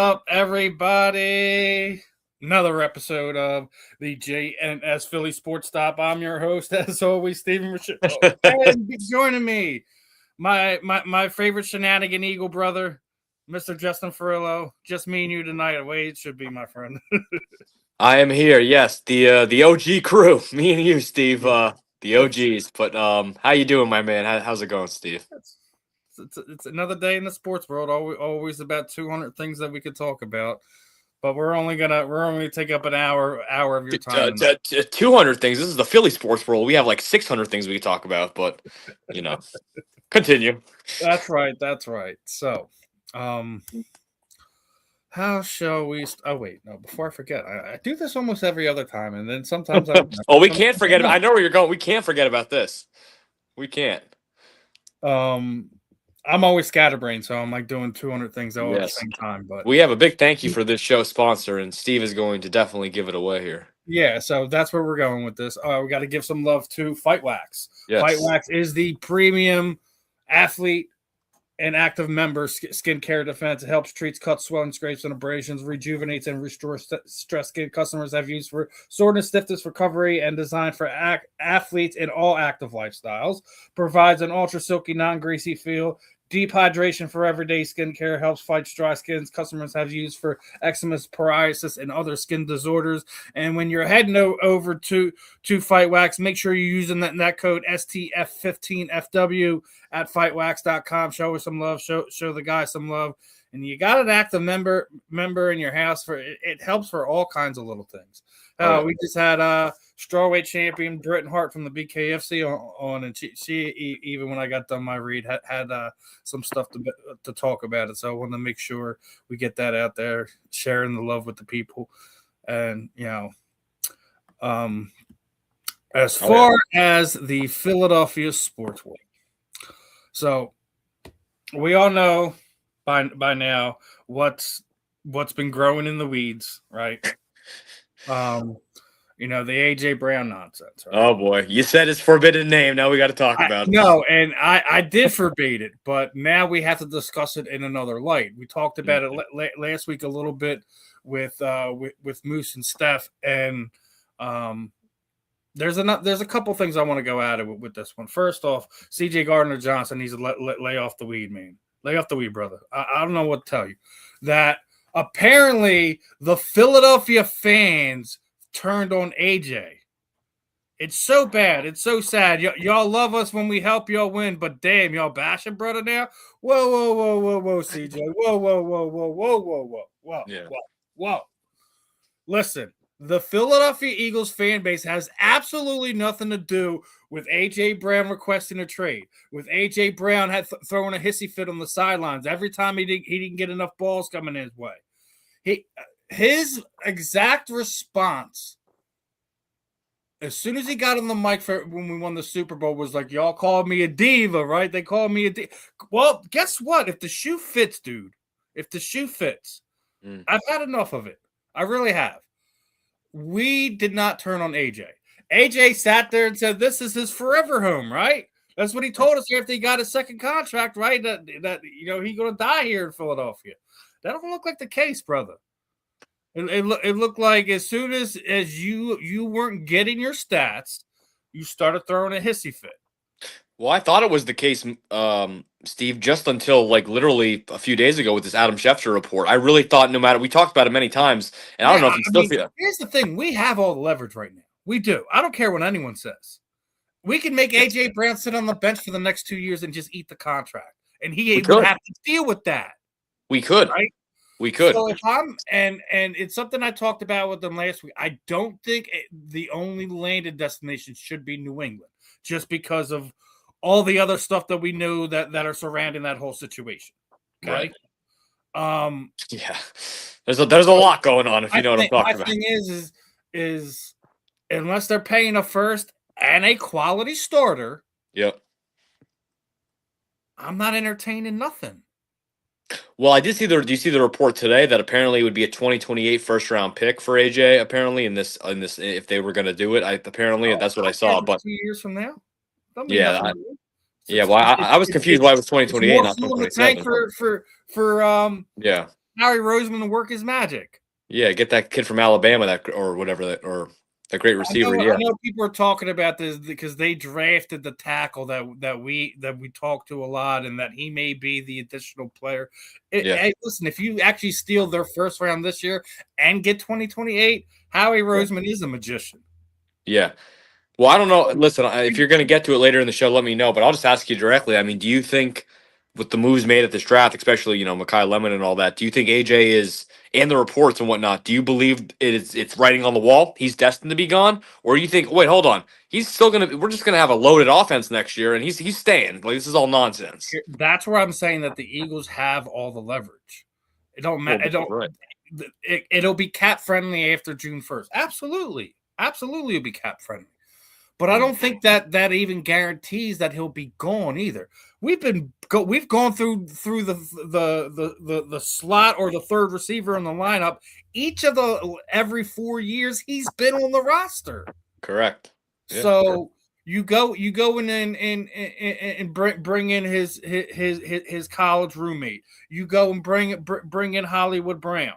up, everybody? Another episode of the JNS Philly Sports Stop. I'm your host, as always, Stephen Rychel. And joining me, my favorite shenanigan Eagle brother, Mr. Justin Fiorillio. Just me and you tonight. Wade should be my friend. I am here. Yes, the OG crew. Me and you, Steve. The OGs. But how you doing, my man? How's it going, Steve? It's another day in the sports world. Always about 200 things that we could talk about. But we're only gonna take up an hour of your time. 200 things. This is the Philly sports world. We have like 600 things we could talk about, but continue. That's right. So, how shall we? Wait, no. Before I forget, I do this almost every other time, and then sometimes I. We can't forget. I know where you're going. We can't forget about this. We can't. I'm always scatterbrained, so I'm like doing 200 things all at the same time. But we have a big thank you for this show sponsor, and Steve is going to definitely give it away here. Yeah, so that's where we're going with this. We got to give some love to Fight Wax. Yes. Fight Wax is the premium athlete and active member skincare defense. It helps treats cuts, swelling, scrapes, and abrasions, rejuvenates and restores stress skin. Customers have used for soreness, stiffness, recovery, and designed for athletes in all active lifestyles. Provides an ultra silky, non-greasy feel. Deep hydration for everyday skincare, helps fight dry skins. Customers have used for eczema, psoriasis, and other skin disorders. And when you're heading over to Fight Wax, make sure you're using that code STF15FW at fightwax.com. Show us some love. Show the guy some love. And you got an active member in your house for it helps for all kinds of little things. We just had strawweight champion Britton Hart from the BKFC on, and she even when I got done my read had some stuff to talk about it. So I want to make sure we get that out there, sharing the love with the people, and as far as the Philadelphia sports week. So we all know by now what's been growing in the weeds, right? The AJ Brown nonsense. Right? Oh boy, you said his forbidden name. Now we got to talk about it. No, and I did forbid it, but now we have to discuss it in another light. We talked about it last week a little bit with Moose and Steph, and there's a couple things I want to go at it with this one. First off, CJ Gardner-Johnson needs to lay off the weed, man. Lay off the weed, brother. I don't know what to tell you. That apparently the Philadelphia fans turned on AJ. It's so bad. It's so sad. Y'all love us when we help y'all win, but damn, y'all bashing brother now. Whoa, CJ. Whoa. Listen, the Philadelphia Eagles fan base has absolutely nothing to do with AJ Brown requesting a trade. With AJ Brown throwing a hissy fit on the sidelines every time he didn't get enough balls coming his way. His exact response, as soon as he got on the mic when we won the Super Bowl, was like, y'all called me a diva, right? They called me a diva. Well, guess what? If the shoe fits, dude, I've had enough of it. I really have. We did not turn on AJ. AJ sat there and said, this is his forever home, right? That's what he told us after he got his second contract, right? That he's going to die here in Philadelphia. That don't look like the case, brother. It looked like as soon as you weren't getting your stats, you started throwing a hissy fit. Well, I thought it was the case, Steve, just until like literally a few days ago with this Adam Schefter report. I really thought we talked about it many times, and I don't know if you still feel it. Here's the thing. We have all the leverage right now. We do. I don't care what anyone says. We can make AJ Brown sit on the bench for the next 2 years and just eat the contract. And he would have to deal with that. We could. Right? We could. So if and it's something I talked about with them last week. I don't think the only landed destination should be New England, just because of all the other stuff that we know that are surrounding that whole situation. Okay. Right. Yeah. There's a lot going on, if you know what I'm talking about. My thing is unless they're paying a first and a quality starter. Yep. I'm not entertaining nothing. Well, do you see the report today that apparently it would be a 2028 first round pick for AJ, apparently in this if they were going to do it. That's what I saw. But 2 years from now? Yeah. Well, I was confused why it was 2028, not 2027. For Yeah. Howie Roseman to work his magic. Yeah, get that kid from Alabama or whatever or that great receiver. I Yeah. know people are talking about this because they drafted the tackle that we talk to a lot, and that he may be the additional player. Hey, listen, if you actually steal their first round this year and get 2028, Howie Roseman is a magician. Yeah. Well, I don't know. Listen, if you're going to get to it later in the show, let me know. But I'll just ask you directly. I mean, do you think with the moves made at this draft, especially Mekhi Lemon and all that, do you think AJ is, and the reports and whatnot, do you believe it's writing on the wall? He's destined to be gone, or do you think, wait, hold on, he's still gonna? We're just gonna have a loaded offense next year, and he's staying. Like, this is all nonsense. That's where I'm saying that the Eagles have all the leverage. It don't matter. Right. It'll be cap friendly after June 1st. Absolutely, it'll be cap friendly. But I don't think that even guarantees that he'll be gone either. We've gone through the slot or the third receiver in the lineup. Every 4 years he's been on the roster. Correct. Yeah, so you go in and bring in his college roommate. You go and bring in Hollywood Brown.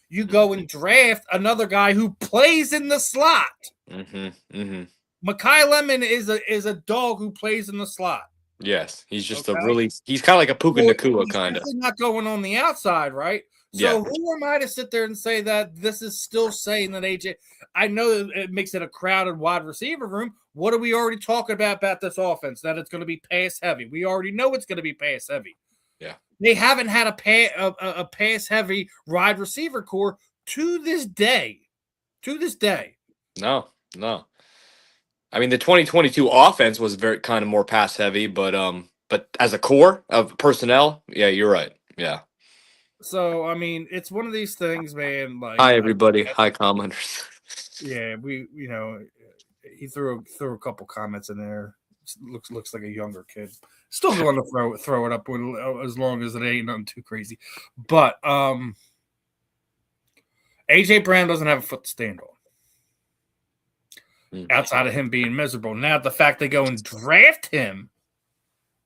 You go and draft another guy who plays in the slot. Mm-hmm. Mekhi Lemon is a dog who plays in the slot. Yes, he's just he's kind of like a Puka Nacua kind of. He's not going on the outside, right? So who am I to sit there and say that this is still saying that AJ? I know it makes it a crowded wide receiver room. What are we already talking about this offense? That it's going to be pass heavy. We already know it's going to be pass heavy. Yeah, they haven't had a pass heavy wide receiver core to this day. No. I mean, the 2022 offense was very kind of more pass heavy, but as a core of personnel, yeah, you're right. Yeah. So I mean, it's one of these things, man. Like, hi everybody, hi commenters. Yeah, he threw a couple comments in there. Looks like a younger kid. Still going to throw it up as long as it ain't nothing too crazy. But AJ Brown doesn't have a foot to stand on. Outside of him being miserable. Now, the fact they go and draft him,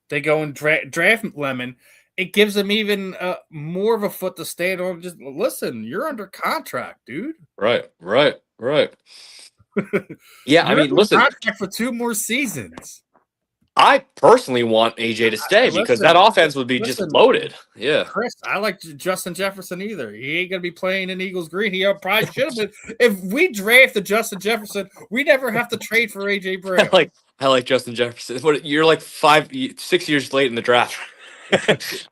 draft Lemon, it gives him even more of a foot to stand on. Just listen, you're under contract, dude. Right. Yeah, I mean, listen, contract for 2 more seasons. I personally want AJ to stay because that offense would be just loaded. Yeah. Chris, I like Justin Jefferson either. He ain't going to be playing in Eagles green. He probably should have been. If we drafted Justin Jefferson, we never have to trade for AJ Brown. I like Justin Jefferson. You're like 6 years late in the draft. That's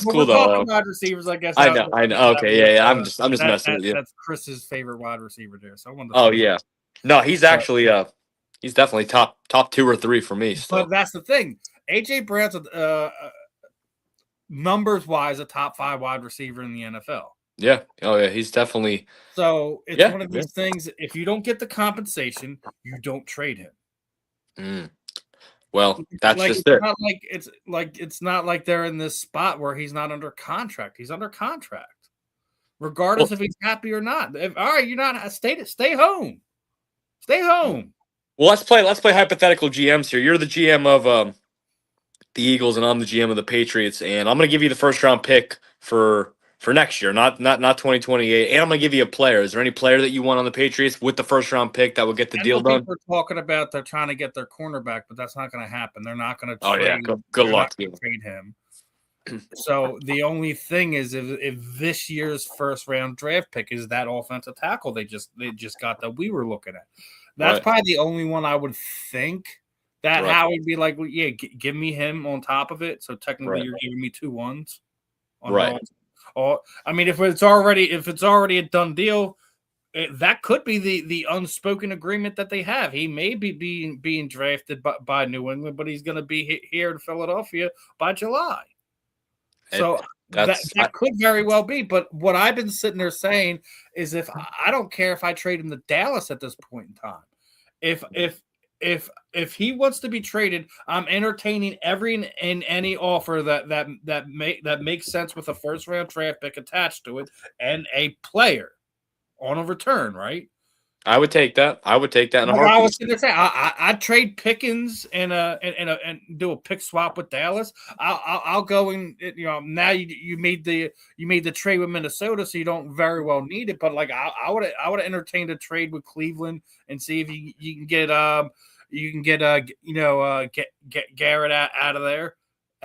cool though. Wide receivers, I guess. I know. Okay, yeah. I'm just messing with you. That's Chris's favorite wide receiver there. So I wanted to yeah. No, he's actually he's definitely top 2 or 3 for me. So. But that's the thing. AJ Brown's numbers wise a top 5 wide receiver in the NFL. Yeah. Oh yeah, he's definitely. So it's one of these things. If you don't get the compensation, you don't trade him. Well, that's just it. It's not like they're in this spot where he's not under contract. He's under contract, regardless if he's happy or not. All right, you're not stay home. Stay home. Well, let's play hypothetical GMs here. You're the GM of the Eagles, and I'm the GM of the Patriots, and I'm going to give you the first round pick for next year, not 2028. And I'm going to give you a player. Is there any player that you want on the Patriots with the first round pick that will get the deal done? People are talking about they're trying to get their cornerback, but that's not going to happen. They're not going to trade. Oh yeah, good luck. Trade him. So the only thing is, if this year's first round draft pick is that offensive tackle they just got that we were looking at, that's probably the only one I would think that how would be like, well, yeah, give me him on top of it. So technically, you're giving me 2 1s. Or I mean, if it's already a done deal, that could be the unspoken agreement that they have. He may be being drafted by New England, but he's going to be here in Philadelphia by July. So that could very well be. But what I've been sitting there saying is, if I don't care if I trade him to Dallas at this point in time, if he wants to be traded, I'm entertaining every and any offer that makes sense with a first round draft pick attached to it and a player on a return, right? I would take that. I would take that in a Like I was heartbeat. gonna say, I'd trade Pickens and do a pick swap with Dallas. I'll go and now you made the trade with Minnesota, so you don't very well need it. But like I would entertain a trade with Cleveland and see if you can get get Garrett out of there.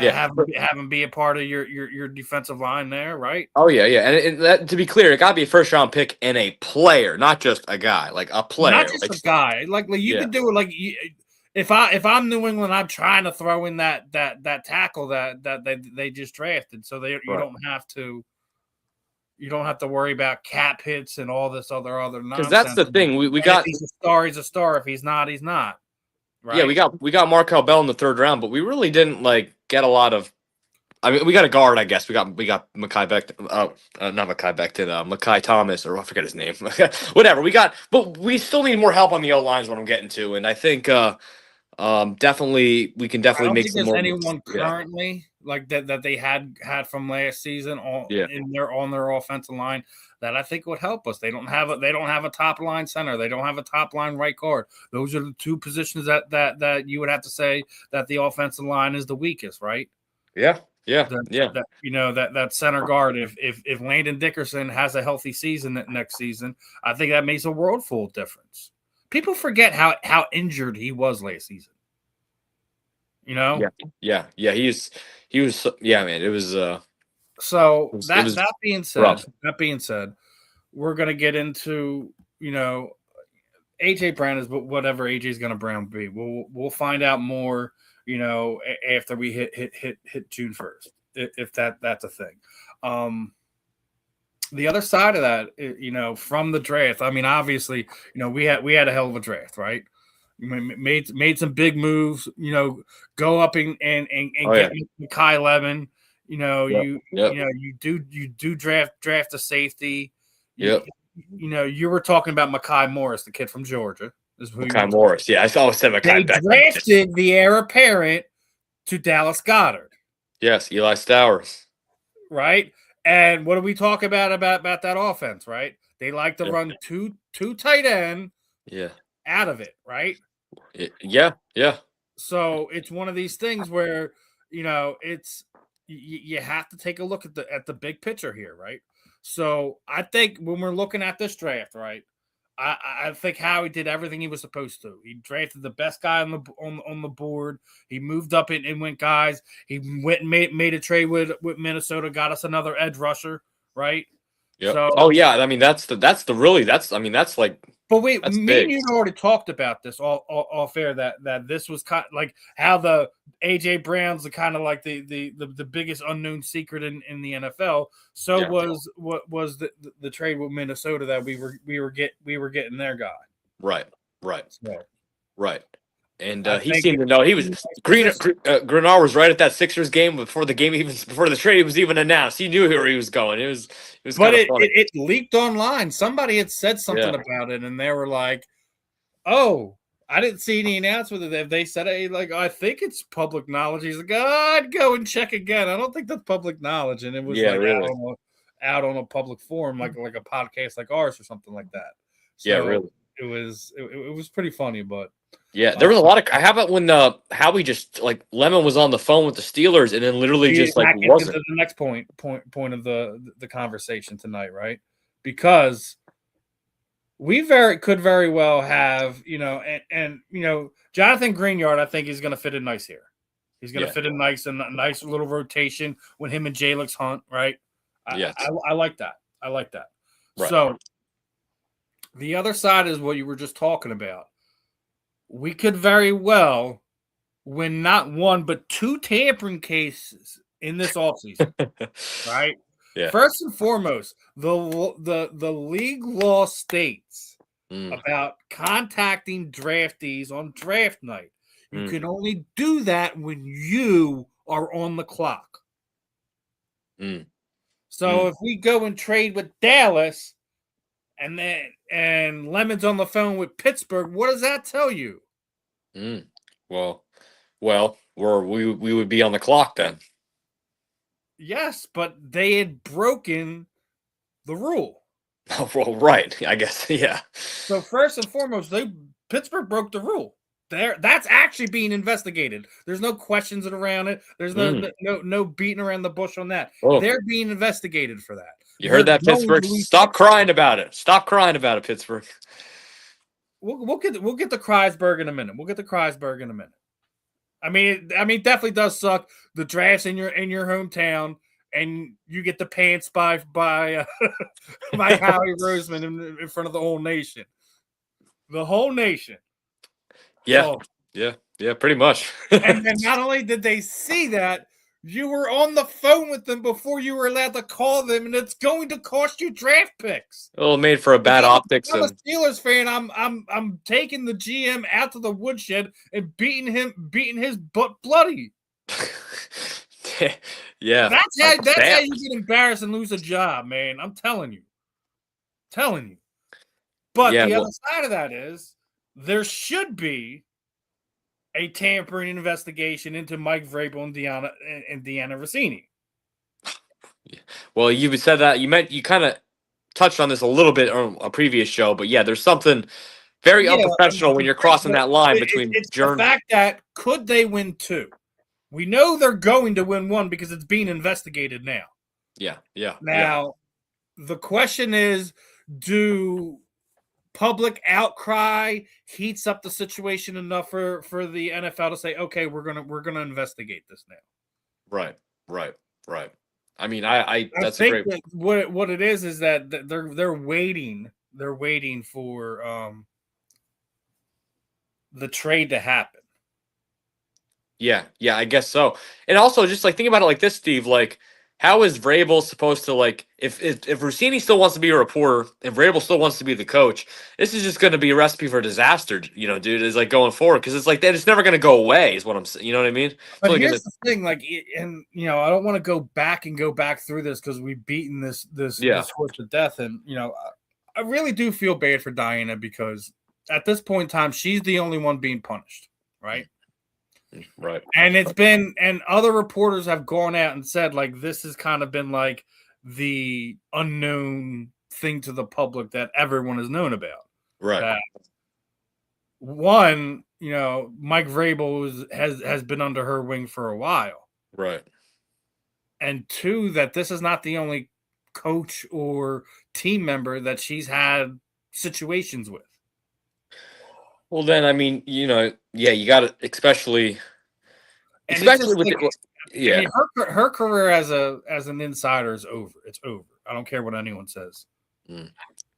Yeah. Have him be a part of your defensive line there, right? Oh yeah, yeah. And that, to be clear, it got to be a first round pick and a player, not just a guy, like a Not player. just Like a guy. Like you yeah, could do it. Like if I'm New England, I'm trying to throw in that tackle that they just drafted, so right. you don't have to worry about cap hits and all this other Because that's nonsense. the thing. We And if got he's a star, he's a star. If he's not, he's not. yeah, Right? we got Markel Bell in the third round, but we really didn't like get a lot of. I mean, we got a guard, I guess. We got Makai Becton, not Makai Becton, Makai Thomas, or I forget his name. Whatever. But we still need more help on the O lines. What I'm getting to, and I think definitely we can I definitely don't make think some there's more. anyone Yeah, currently like that they had from last season yeah, on their offensive line that I think would help us. They don't have a top line center. They don't have a top line right guard. Those are the two positions that you would have to say that the offensive line is the weakest, right? yeah, yeah, That, yeah. that center guard. If Landon Dickerson has a healthy season next season, I think that makes a world full of difference. People forget how injured he was last season. You know, Yeah, yeah, yeah. He was yeah, man. It was so it that was said, rough. we're gonna get into AJ Brown is whatever AJ's gonna Brown be. We'll find out more after we hit June 1st, if that's a thing. The other side of that, from the draft. I mean, obviously, we had a hell of a draft, right? Made some big moves. Go up and Oh yeah, get Kai Lemon. yep, yep, You do draft a safety. You, yep. you were talking about Mekhi Morris, the kid from Georgia. Is who you were Makai talking. Morris. Yeah, I always said They Makai Becton. drafted the heir apparent to Dallas Goddard, Yes, Eli Stowers. right? And what do we talk about that offense, right? They like to Yeah, run two tight end yeah, out of it, right? yeah, yeah. So it's one of these things where it's you have to take a look at the big picture here, right? So I think when we're looking at this draft, right, I think Howie did everything he was supposed to. He drafted the best guy on the board. He moved up and went guys. He went and made a trade with Minnesota, got us another edge rusher, right? Yep. So Oh yeah. I mean, I mean, that's like but wait, that's me and big. you already talked about this all fair that this was kind of like how the AJ Brown's the kind of like the biggest unknown secret in the NFL. So Yeah. was the trade with Minnesota that we were getting their guy. Right. Right. So Right. And I he think seemed to know he was Grenard was right at that Sixers game before the game even before the trade was even announced. He knew where he was going. It was but kind of funny. it leaked online. Somebody had said something Yeah. about it, and they were like, "Oh, I didn't see any announcement of that." They said, "Hey, like I think it's public knowledge." He's like, oh, "I'd go and check again. I don't think that's public knowege." And it was Yeah. like Really. out on a public forum, like a podcast like ours or something like that. Yeah. So Really. it was pretty funny, but Yeah. There was a lot of. How about when Howie just like Lemon was on the phone with the Steelers and then literally just like that gets into wasn't. the next point of the conversation tonight, right? Because we could very well have, and Jonathan Greenyard, I think he's going to fit in nice here. He's going to Yeah. fit in nice and a nice little rotation when him and Jalix hunt, right? Yes. I like that. I like that. Right. So the other side is what you were just talking about. We could very well win not one but two tampering cases in this offseason, right? Yeah. First and foremost, the league law states about contacting draftees on draft night. You can only do that when you are on the clock. So if we go and trade with Dallas and Lemon's on the phone with Pittsburgh, what does that tell you? Well, we would be on the clock then. Yes, but they had broken the rule. Oh, well, right. I guess. Yeah. So first and foremost, Pittsburgh broke the rule. That's actually being investigated. There's no questions around it. There's no beating around the bush on that. Oh, They're being investigated for that. you heard that, Pittsburgh? Stop crying about it. Stop crying about it, Pittsburgh. We'll get the Kreisberg in a minute. We'll get the Kreisberg in a minute. I mean, it definitely does suck. The draft's in your hometown, and you get the pants by by Howie Roseman in front of the whole nation. The whole nation. Yeah, yeah, pretty much. and not only did they see that, you were on the phone with them before you were allowed to call them, and it's going to cost you draft picks. Well, made for a bad optics. I'm a Steelers fan. I'm taking the GM out to the woodshed and beating his butt bloody. Yeah, that's how you get embarrassed and lose a job, man. I'm telling you. But the other side of that is there should be a tampering investigation into Mike Vrabel and Deanna Rossini. Well, you said that you kind of touched on this a little bit on a previous show, but yeah, there's something very unprofessional when you're crossing that line between. It's the fact that could they win 2? We know they're going to win 1 because it's being investigated now. Yeah. Now, the question is, do public outcry heats up the situation enough for the NFL to say, okay, we're gonna investigate this now? Right. I mean, I that's a great. What it is that they're waiting. They're waiting for the trade to happen. Yeah, I guess so. And also, just like think about it like this, Steve. Like, how is Vrabel supposed to if Rossini still wants to be a reporter and Vrabel still wants to be the coach? This is just going to be a recipe for disaster, dude. Is like going forward because it's like that. It's never going to go away. Is what I'm saying. You know what I mean? But here's the thing, and I don't want to go back through this because we've beaten this horse to death, and I really do feel bad for Diana because at this point in time, she's the only one being punished, right? Right. And it's been, and other reporters have gone out and said, like, this has kind of been like the unknown thing to the public that everyone has known about. Right. That one, Mike Vrabel has been under her wing for a while. Right. And 2, that this is not the only coach or team member that she's had situations with. Well, then, I mean, you got to, especially with I mean, her career as an insider is over. It's over. I don't care what anyone says. And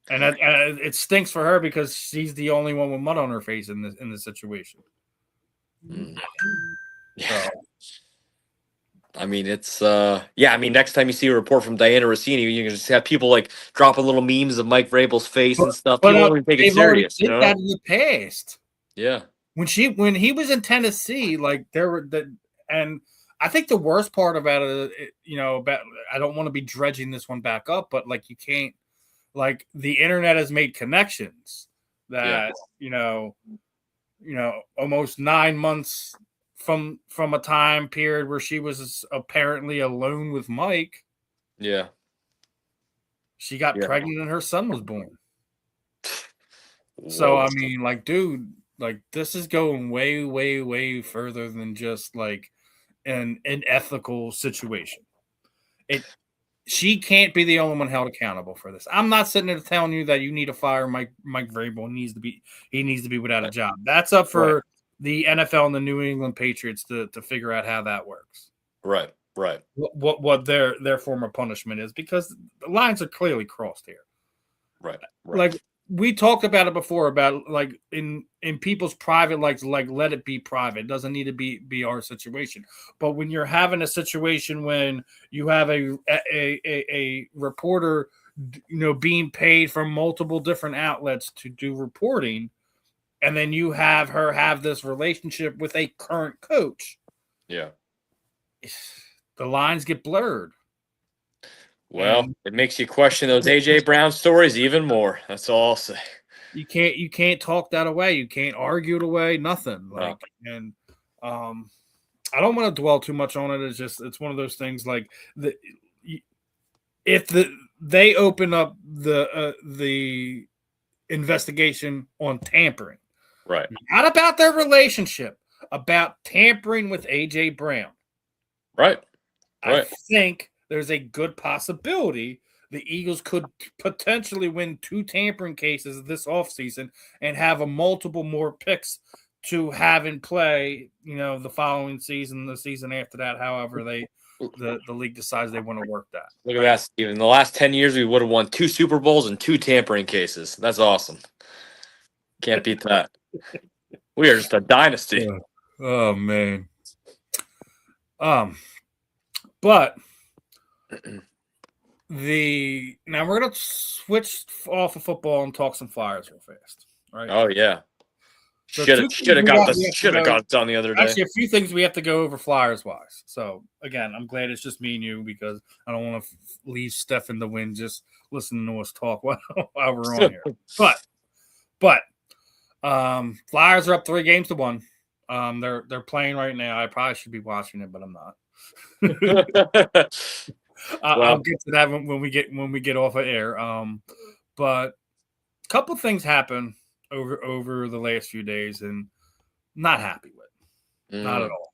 it stinks for her because she's the only one with mud on her face in this situation. Yeah. I mean, it's I mean, next time you see a report from Diana Rossini, you can just have people like dropping little memes of Mike Vrabel's face and stuff. People don't even take it serious. Did that in the past. Yeah. When he was in Tennessee, like and I think the worst part about it, I don't want to be dredging this one back up, but like you can't, like the internet has made connections that almost 9 months from a time period where she was apparently alone with Mike. Yeah. She got pregnant and her son was born. So, I mean, like, dude, like this is going way, way, way further than just like an ethical situation. She can't be the only one held accountable for this. I'm not sitting there telling you that you need to fire Mike Vrabel. He needs to be without a job. That's up for the NFL and the New England Patriots to figure out how that works. Right. What their form of punishment is, because the lines are clearly crossed here. Right. Like we talked about it before about like in people's private like let it be private. It doesn't need to be our situation. But when you're having a situation when you have a reporter, being paid from multiple different outlets to do reporting, and then you have her have this relationship with a current coach. Yeah. The lines get blurred. Well, it makes you question those AJ Brown stories even more. That's all I'll say. You can't talk that away. You can't argue it away. Nothing. And I don't want to dwell too much on it. It's one of those things like if they open up the investigation on tampering. Right. Not about their relationship, about tampering with AJ Brown. Right. I think there's a good possibility the Eagles could potentially win 2 tampering cases this offseason and have a multiple more picks to have in play, the following season, the season after that, however the league decides they want to work that. Look at that, Steven. In the last 10 years, we would have won 2 Super Bowls and 2 tampering cases. That's awesome. Can't beat that. We are just a dynasty. Oh man. But now we're gonna switch off of football and talk some Flyers real fast. Right? Oh yeah. So should have got it done the other day. Actually, a few things we have to go over Flyers wise. So again, I'm glad it's just me and you because I don't want to leave Steph in the wind just listening to us talk while we're on here. But Flyers are up 3-1. They're playing right now. I probably should be watching it, but I'm not. I'll get to that when we get off of air. But a couple things happen over the last few days, and not happy with, not at all.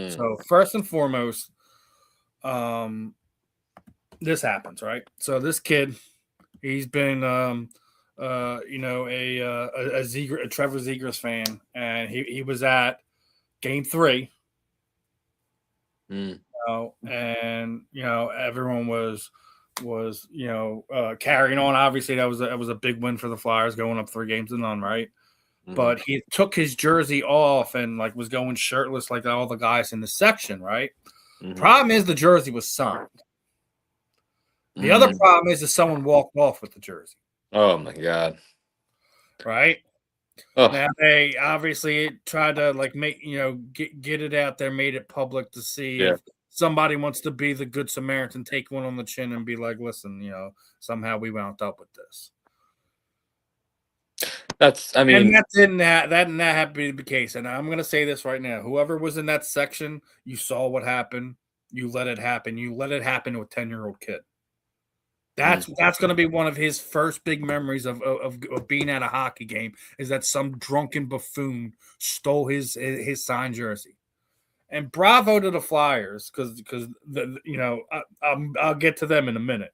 So first and foremost, this happens, right? So this kid, he's been a Trevor Zegras fan, and he was at Game 3. And everyone was carrying on. Obviously, that was a big win for the Flyers, going up 3-0, right? But he took his jersey off and was going shirtless like all the guys in the section, right? Problem is the jersey was signed. The other problem is that someone walked off with the jersey. Oh my God! Right. Oh. Now they obviously tried to make get it out there, made it public to see if somebody wants to be the good Samaritan, take one on the chin and be like, listen, somehow we wound up with this. And that didn't have to be the case. And I'm going to say this right now. Whoever was in that section, you saw what happened. You let it happen. You let it happen to a 10-year-old kid. That's going to be one of his first big memories of being at a hockey game, is that some drunken buffoon stole his signed jersey. And bravo to the Flyers because I'll get to them in a minute.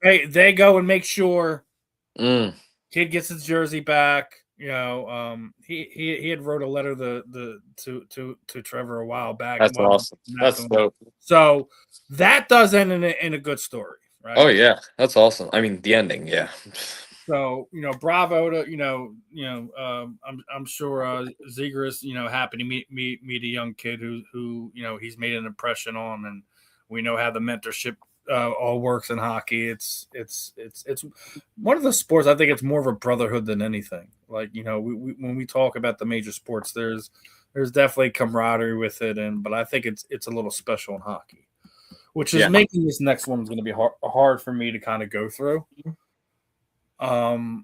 They go and make sure kid gets his jersey back. He had wrote a letter to Trevor a while back. That's awesome. That's dope. So that does end in a good story. Right? Oh yeah, that's awesome. I mean, the ending, yeah. So bravo to I'm sure Zegras happy to meet a young kid who he's made an impression on, and we know how the mentorship all works in hockey. It's one of the sports. I think it's more of a brotherhood than anything. When we talk about the major sports, there's definitely camaraderie with it, but I think it's a little special in hockey. Which is making this next one going to be hard for me to kind of go through. The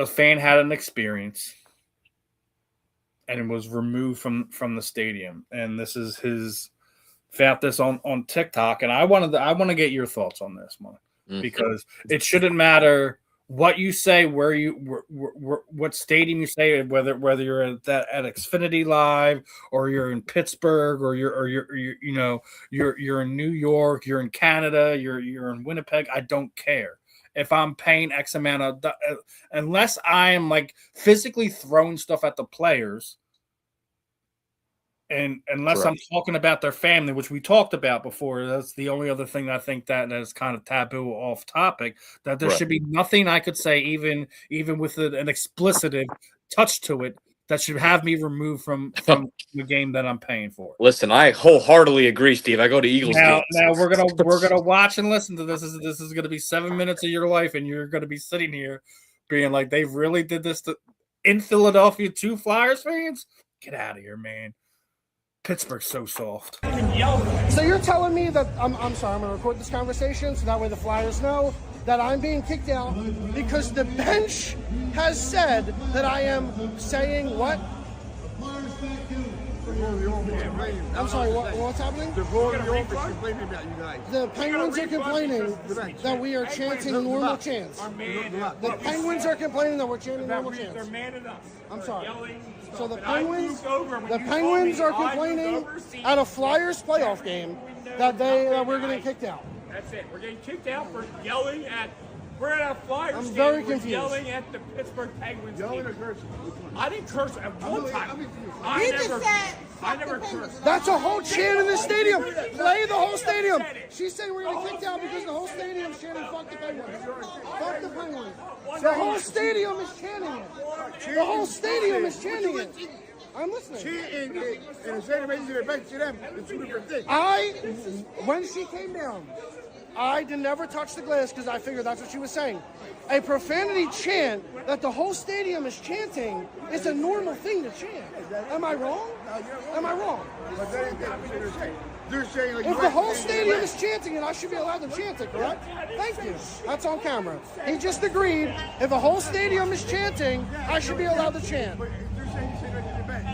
fan had an experience and was removed from the stadium. And this is his found this on TikTok. And I want to get your thoughts on this one because it shouldn't matter what you say, where what stadium you say, whether you're at Xfinity Live or you're in Pittsburgh or you're in New York, you're in Canada, you're in Winnipeg. I don't care if I'm paying X amount of unless I am physically throwing stuff at the players. And unless I'm talking about their family, which we talked about before, that's the only other thing I think that is kind of taboo off topic, that there should be nothing I could say, even with an explicit touch to it, that should have me removed from the game that I'm paying for. Listen, I wholeheartly agree, Steve. I go to Eagles games. Now we're gonna watch and listen to this. This is gonna be 7 minutes of your life, and you're gonna be sitting here being like, they really did this in Philadelphia to Flyers fans? Get out of here, man. Pittsburgh's so soft. So you're telling me that I'm sorry, I'm going to record this conversation so that way the Flyers know that I'm being kicked out because the bench has said that I am saying what? I'm sorry, what's happening? The Fiorillio is complaining about you guys. The Penguins are complaining that we are chanting normal chants. The Penguins are complaining that we're chanting normal chants. They're mad at us. I'm sorry. So the And I Penguins, moved over when the you Penguins are told me I complaining moved overseas. at a Flyers playoff game that we're getting kicked out. That's it. We're getting kicked out for yelling at. We're at a Flyers I'm game. very We're confused. yelling at the Pittsburgh Penguins. Yelling team. or cursing? I didn't curse at one time. You just said, I never cursed. That's a whole chant in the stadium. Play the whole stadium. She's saying we're going to kick out because the whole stadium's chanting "fuck the Penguins." Fuck the Penguins. The whole stadium is chanting it. The whole stadium is chanting it. I'm listening. Cheating and the same reason it affects them. It's two different things. When she came down, I did never touch the glass because I figured that's what she was saying. A profanity chant that the whole stadium is chanting is a normal thing to chant. Am I wrong? Am I wrong? But that ain't what they're saying. They're saying like If the whole stadium is chanting it, I should be allowed to chant it, correct? Thank you. That's on camera. He just agreed. If the whole stadium is chanting, I should be allowed to chant. But they're saying you say that to the bench.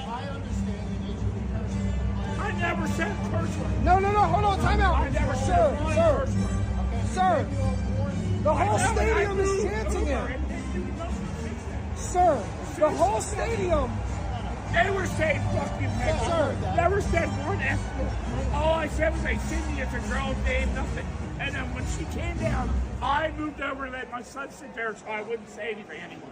I never said curse word. No, hold on, time out. I never said one curse word. Sir, the whole stadium is chanting it. Sir, the whole stadium. They were saying fucking Penguins. Sir. Never said one F word. All I said was, "Hey, Cindy, it's a girl's name, nothing." And then when she came down, I moved over and let my son sit there so I wouldn't say anything anymore.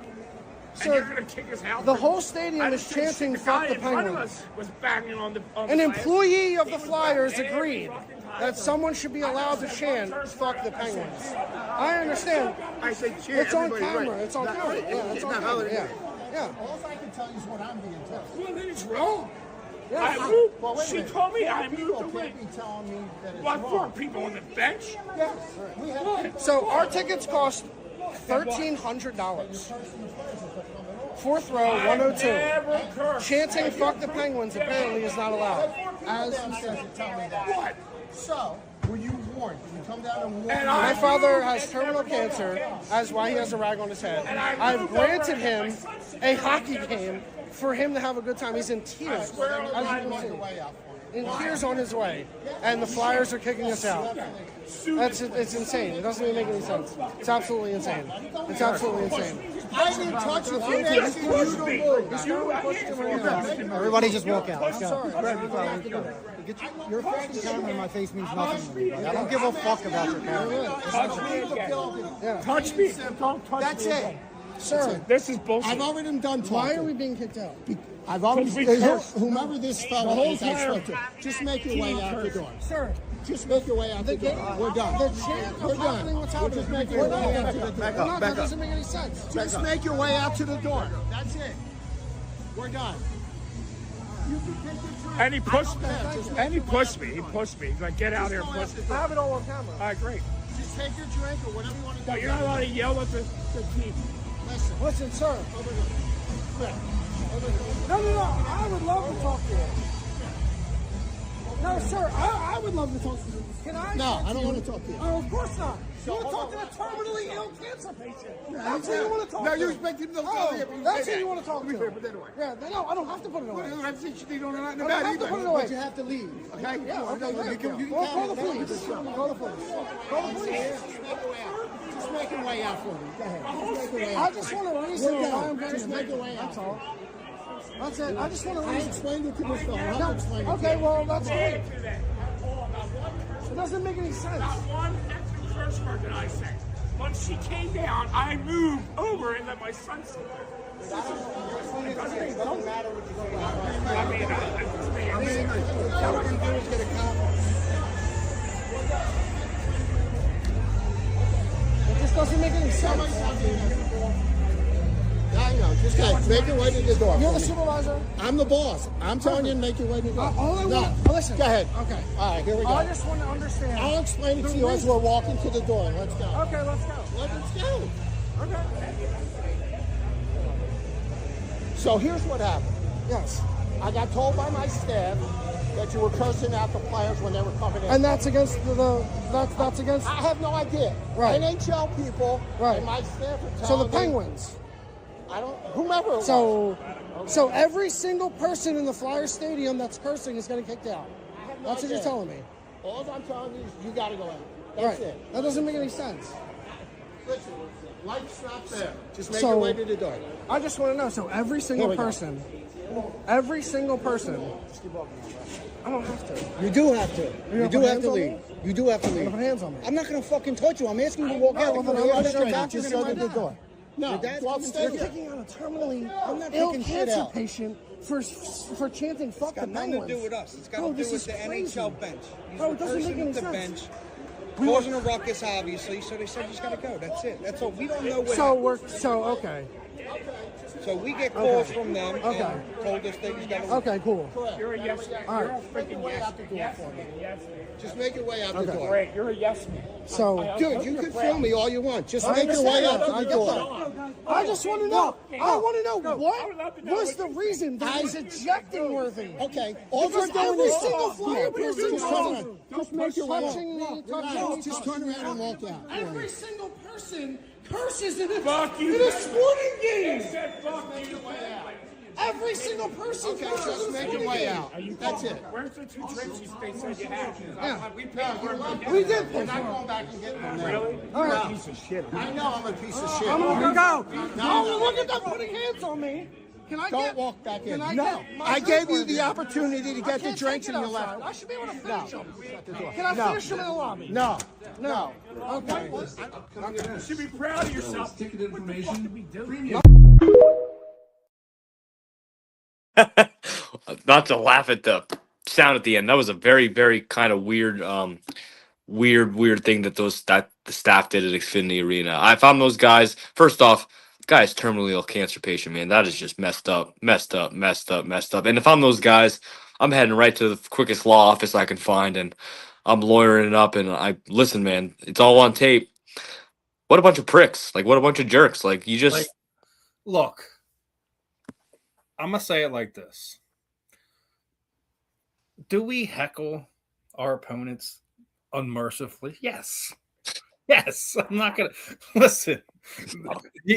Sir, And you're gonna kick us out. The whole stadium is chanting "fuck the guy in front of Penguins." us was banging on the. An employee of the Flyers agreed that someone should be allowed to chant "fuck the Penguins." I understand. I say chant. It's on everybody camera. right. It's on Not- camera. Yeah, it's on not camera. holiday. Yeah. All I can tell you is what I'm being told. Well, then it's wrong. I Yeah. moved. Well, wait a She minute. told me I People moved can't away. be telling me that it's What, four wrong. people on the bench? Yes, we have So our tickets cost $1,300. Fourth row, 102. Never cursed. Chanting "fuck the Penguins" apparently is not allowed. as he says to tell me that. What? So, were you warned? Did you come down and warn And me? My father has terminal cancer, as why he has a rag on his head. I've granted him a hockey game for him to have a good time. He's in tears, as you can Make a see. way out for In tears on his way, and the Flyers are kicking us out. It's insane. It doesn't even make any sense. It's absolutely insane. It's absolutely insane. I didn't touch you. I'm asking you to move. Everybody just walk out. Let's I'm go. sorry. Your fucking camera in my face means nothing to me. Buddy. I don't give a fuck about your camera. Touch me. Don't touch That's me. it. Sir, This is bullshit. I've already done talking. why are we being kicked out? I've already. Because we cursed. Whomever this fellow whole is, I time. spoke to. Just make your way out the door. Sir, Just make your way out the door. We're done. the chant We're of happening done. what's We're happening. just making We're your way not. out to the door. We're not. That doesn't make any sense. Just make your way out to the door. That's it. We're done. And he pushed me. And he pushed me. He pushed me. He's like, get out here and push me. I have it all on camera. All right, great. Just take your drink or whatever you want to do. No, you're not allowed to yell at the team. Listen. Listen, sir. No. I would love to talk to you. No, sir. I would love to talk to you. Can I? No, talk I don't you? want to talk to you. Oh, of course not. You want to talk to a terminally ill cancer patient. That's who you want to talk Now to. you expect him to That's who you want to talk Let me to. put that away. Yeah, no, I don't have to put it away. You don't have to say you don't know nothing I about don't have it to put it either. away. But you have to leave. Okay? Yeah, okay, You can well, call the police. Call the police. Call the police. Just make your way out for me. Go ahead. Just make your way I out. just want a reason We're why done. I'm going Just to make your way out. That's all. That's it. I just want a I reason. explained it to this fellow. I'll No, explain it to okay, you. well, that's great. To that. Not one curse. It doesn't make any sense. Not one extra curse word that I said. Once she came down, I moved over and let my son sit there. It doesn't matter what you go out. I mean, it's me. All we can do is get a cop. It just doesn't make any sense. I know. Just make your way to the door. You're for the me. supervisor? I'm the boss. I'm telling you to make your way to the door. All I No. want. Listen. Go ahead. Okay. All right, here we go. I just want to understand. I'll explain it the to you as reason- we're walking to the door. Let's go. Okay, let's go. Let's go. Okay. So here's what happened. Yes. I got told by my staff that you were cursing out the players when they were coming in. And that's against that's against. I have no idea. Right. NHL people Right. and my staff are So telling the me- Penguins. I don't. Whomever. It So was. So every single person in the Flyers stadium that's cursing is getting kicked out. That's what you're telling me. All I'm telling you is you got to go out. That's it. That doesn't make any sense. Listen, light's not there. Just make your way to the door. I just want to know. So every single person, I don't have to. You do have to. You do have to leave. You do have to leave. Put hands on me. I'm not going to fucking touch you. I'm asking you to walk out. well, then I'm not sure. Just go to the door. No, You're kicking out a terminally ill cancer patient for chanting "fuck the Penguins." Nothing to do with us. It's got to do with the NHL bench. He's Bro, it doesn't make any the sense. bench, causing a ruckus, obviously. So they said he's got to go. That's it. That's all. We don't know what. Okay. So we get calls from them and told us that he's got to. Okay, cool. You're a yes man. All right. You're a freaking yes man. Yes man. Yes man. just make your way out the door. Great. You're a yes man. So, Dude, you can film me all you want. Just I make your way understand out that. the door. I just want to know. I want to know what was the reason that he's ejecting Worthy. Okay, all Because we're doing every is single Flyer person just make your way touching me, touching me, Just turn around and walk out. Every single person curses in a Fuck you. sporting game. Said fuck you. Every single person Okay, curses. just make your way out. That's it. Where's the 2 drinks they said you had? Yeah. We paid for it. We did. We're not going back and getting them now. Really? All right. Piece of shit. I know I'm a piece of shit. I'm gonna go. No, look at them putting hands on me. Can I Don't get? walk back in. Can I No, get my I gave you drink the with me? opportunity to I get the can't drinks take and it you outside. left. I should be able to No. finish them. Shut the door. Can I No. finish them in the lobby? No. No. Okay. You should be proud of yourself. What the fuck did we do? Not to laugh at the sound at the end. That was a very, very kind of weird, weird thing that the staff did at Xfinity Arena. I found those guys. First off, guy's terminally ill cancer patient, man. That is just messed up. And if I'm those guys, I'm heading right to the quickest law office I can find, and I'm lawyering it up. And listen, man, it's all on tape. What a bunch of pricks! Like, what a bunch of jerks! Like, you just Look, I'm going to say it like this. Do we heckle our opponents unmercifully? Yes. Yes. I'm not going to listen.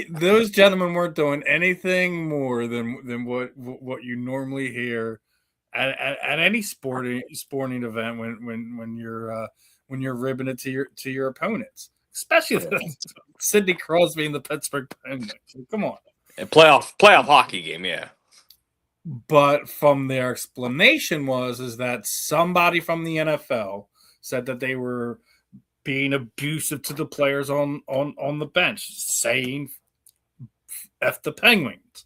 Those gentlemen weren't doing anything more than what you normally hear at any sporting event when you're ribbing it to your opponents, especially Sidney Crosby and the Pittsburgh Penguins. Come on. a playoff hockey game, yeah. But from their explanation is that somebody from the NFL said that they were being abusive to the players on the bench, saying F the Penguins,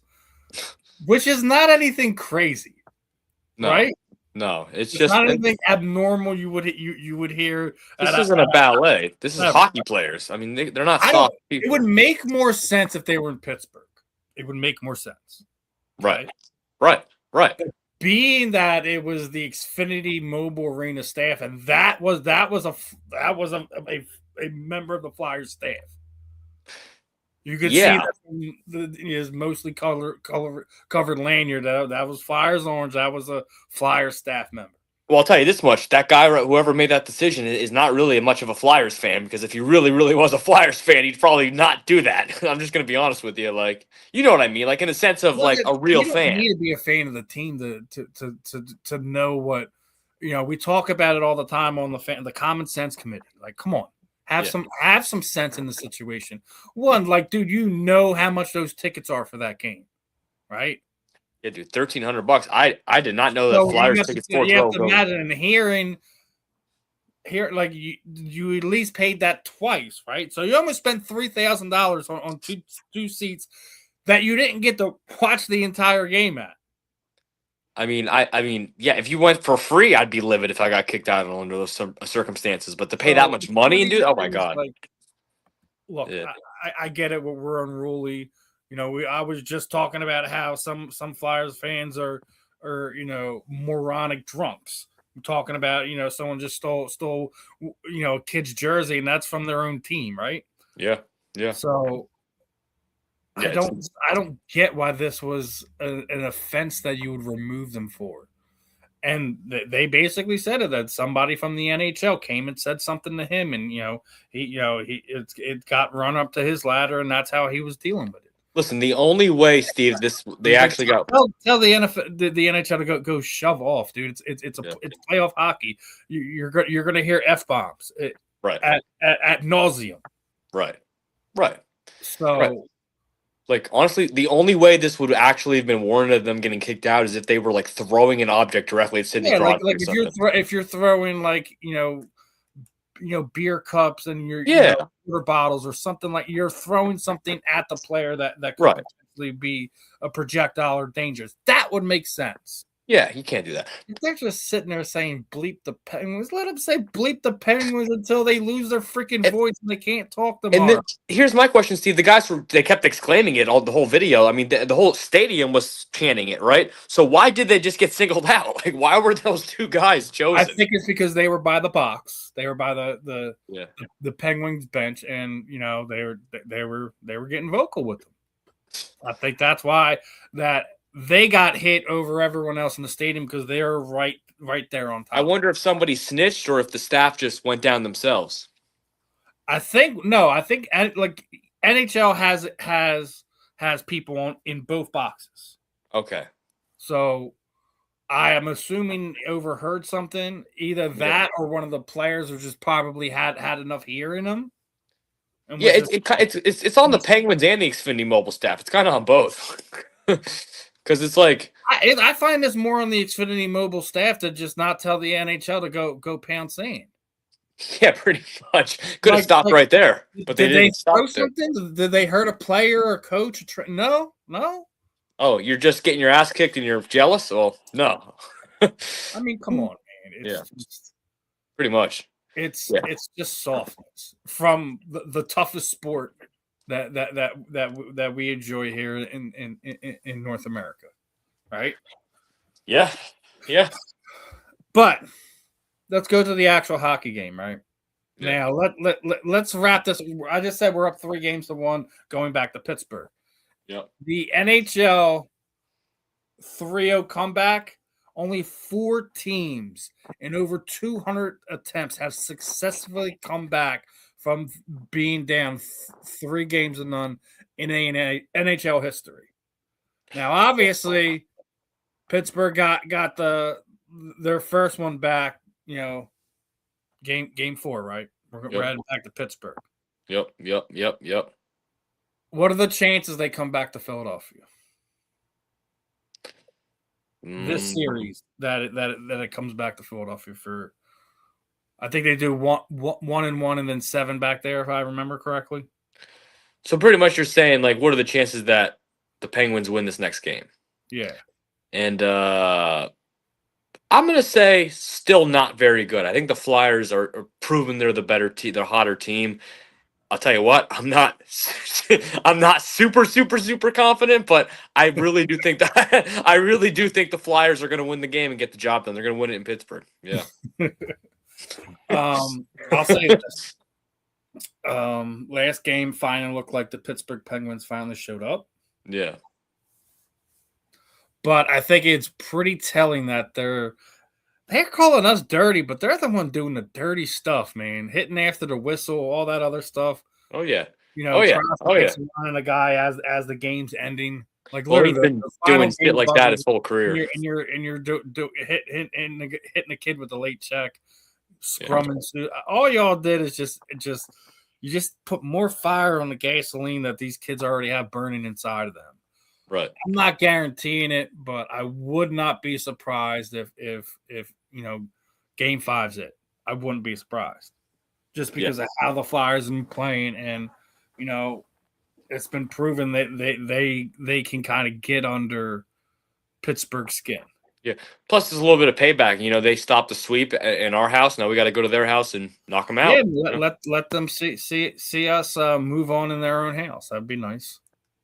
which is not anything crazy, right? No, it's It's just not anything abnormal you would hear. This isn't a ballet. This is hockey players. I mean, they're not soft people. It would make more sense if they were in Pittsburgh. It would make more sense. Right. Being that it was the Xfinity Mobile Arena staff, and that was a member of the Flyers staff. You could see that his mostly covered lanyard. That was Flyers orange. That was a Flyers staff member. Well, I'll tell you this much. That guy, whoever made that decision, is not really much of a Flyers fan, because if he really, really was a Flyers fan, he'd probably not do that. I'm just going to be honest with you. Like, you know what I mean? Like, in a sense of, like, a real fan. You need to be a fan of the team to know what, we talk about it all the time on the common sense committee. Like, come on. Have some sense in the situation. One, like, dude, you know how much those tickets are for that game, right? Yeah, dude, $1,300. I did not know that Flyers tickets. You have to imagine hearing, like you at least paid that twice, right? So you almost spent $3,000 on two seats that you didn't get to watch the entire game at. I mean, yeah. If you went for free, I'd be livid if I got kicked out under those circumstances. But to pay that much money and do, oh my god! Like, look, yeah. I get it. We're unruly. I was just talking about how some Flyers fans are moronic drunks. I'm talking about someone just stole a kid's jersey, and that's from their own team, right? Yeah. So. I don't get why this was an offense that you would remove them for. And they basically said that somebody from the NHL came and said something to him, and it got run up to his ladder, and that's how he was dealing with it. Listen, the only way, Steve, they actually got tell the NFL, the NHL to go shove off, dude. It's playoff hockey. You're gonna hear F-bombs right, at nauseum. right. So. Right. Like, honestly, the only way this would actually have been warranted of them getting kicked out is if they were like throwing an object directly at Sidney Crosby. Like if you're throwing like beer cups and your water bottles or something, like you're throwing something at the player that could potentially be a projectile or dangerous. That would make sense. Yeah, you can't do that. They're just sitting there saying "bleep the Penguins." Let them say "bleep the Penguins" until they lose their freaking voice and they can't talk tomorrow. And then, here's my question, Steve. The guys they kept exclaiming it the whole video. I mean, the whole stadium was chanting it, right? So why did they just get singled out? Like, why were those two guys chosen? I think it's because they were by the box. They were by the Penguins bench, and they were getting vocal with them. I think that's why they got hit over everyone else in the stadium because they're right there on top. I wonder if somebody snitched or if the staff just went down themselves. I think like NHL has people in both boxes. Okay. So I am assuming overheard something, either that or one of the players who just probably had enough here in them. Yeah, it's on the Penguins and the Xfinity Mobile staff. It's kind of on both. Because it's like I find this more on the Xfinity Mobile staff to just not tell the NHL to go pound sand. Yeah, pretty much. Could have stopped right there, but they didn't stop something. Did they hurt a player or a coach? No. Oh, you're just getting your ass kicked and you're jealous? Well, no. I mean, come on, man. It's pretty much. It's just softness from the toughest sport that we enjoy here in North America, right? Yeah. But let's go to the actual hockey game, right? Yeah. Now let's wrap this. I just said we're up 3-1 going back to Pittsburgh. Yep. The NHL 3-0 comeback. Only 4 teams in over 200 attempts have successfully come back from being down 3-0 in NHL history. Now, obviously, Pittsburgh got their first one back. Game 4, right? We're heading back to Pittsburgh. Yep. What are the chances they come back to Philadelphia? This series that it comes back to Philadelphia for, I think they do 1-1 and then 7 back there, if I remember correctly. So pretty much you're saying, like, what are the chances that the Penguins win this next game? Yeah. And I'm going to say still not very good. I think the Flyers are proving they're the better team, they're a hotter team. I'll tell you what, I'm not super confident, but I really do think the Flyers are going to win the game and get the job done. They're going to win it in Pittsburgh. Yeah. I'll say this. Last game finally looked like the Pittsburgh Penguins finally showed up. Yeah. But I think it's pretty telling that they're calling us dirty, but they're the one doing the dirty stuff, man. Hitting after the whistle, all that other stuff. Oh yeah. On a guy as the game's ending. Like literally, he's been doing shit like that his whole career. And you're hitting a kid with a late check, scrumming. Yeah. All y'all did is just put more fire on the gasoline that these kids already have burning inside of them. Right. I'm not guaranteeing it, but I would not be surprised if Game 5's it. I wouldn't be surprised, just because of how the Flyers have been playing, and it's been proven that they can kind of get under Pittsburgh's skin. Yeah. Plus, there's a little bit of payback. They stopped the sweep in our house. Now we got to go to their house and knock them out. Yeah, let them see us move on in their own house. That'd be nice.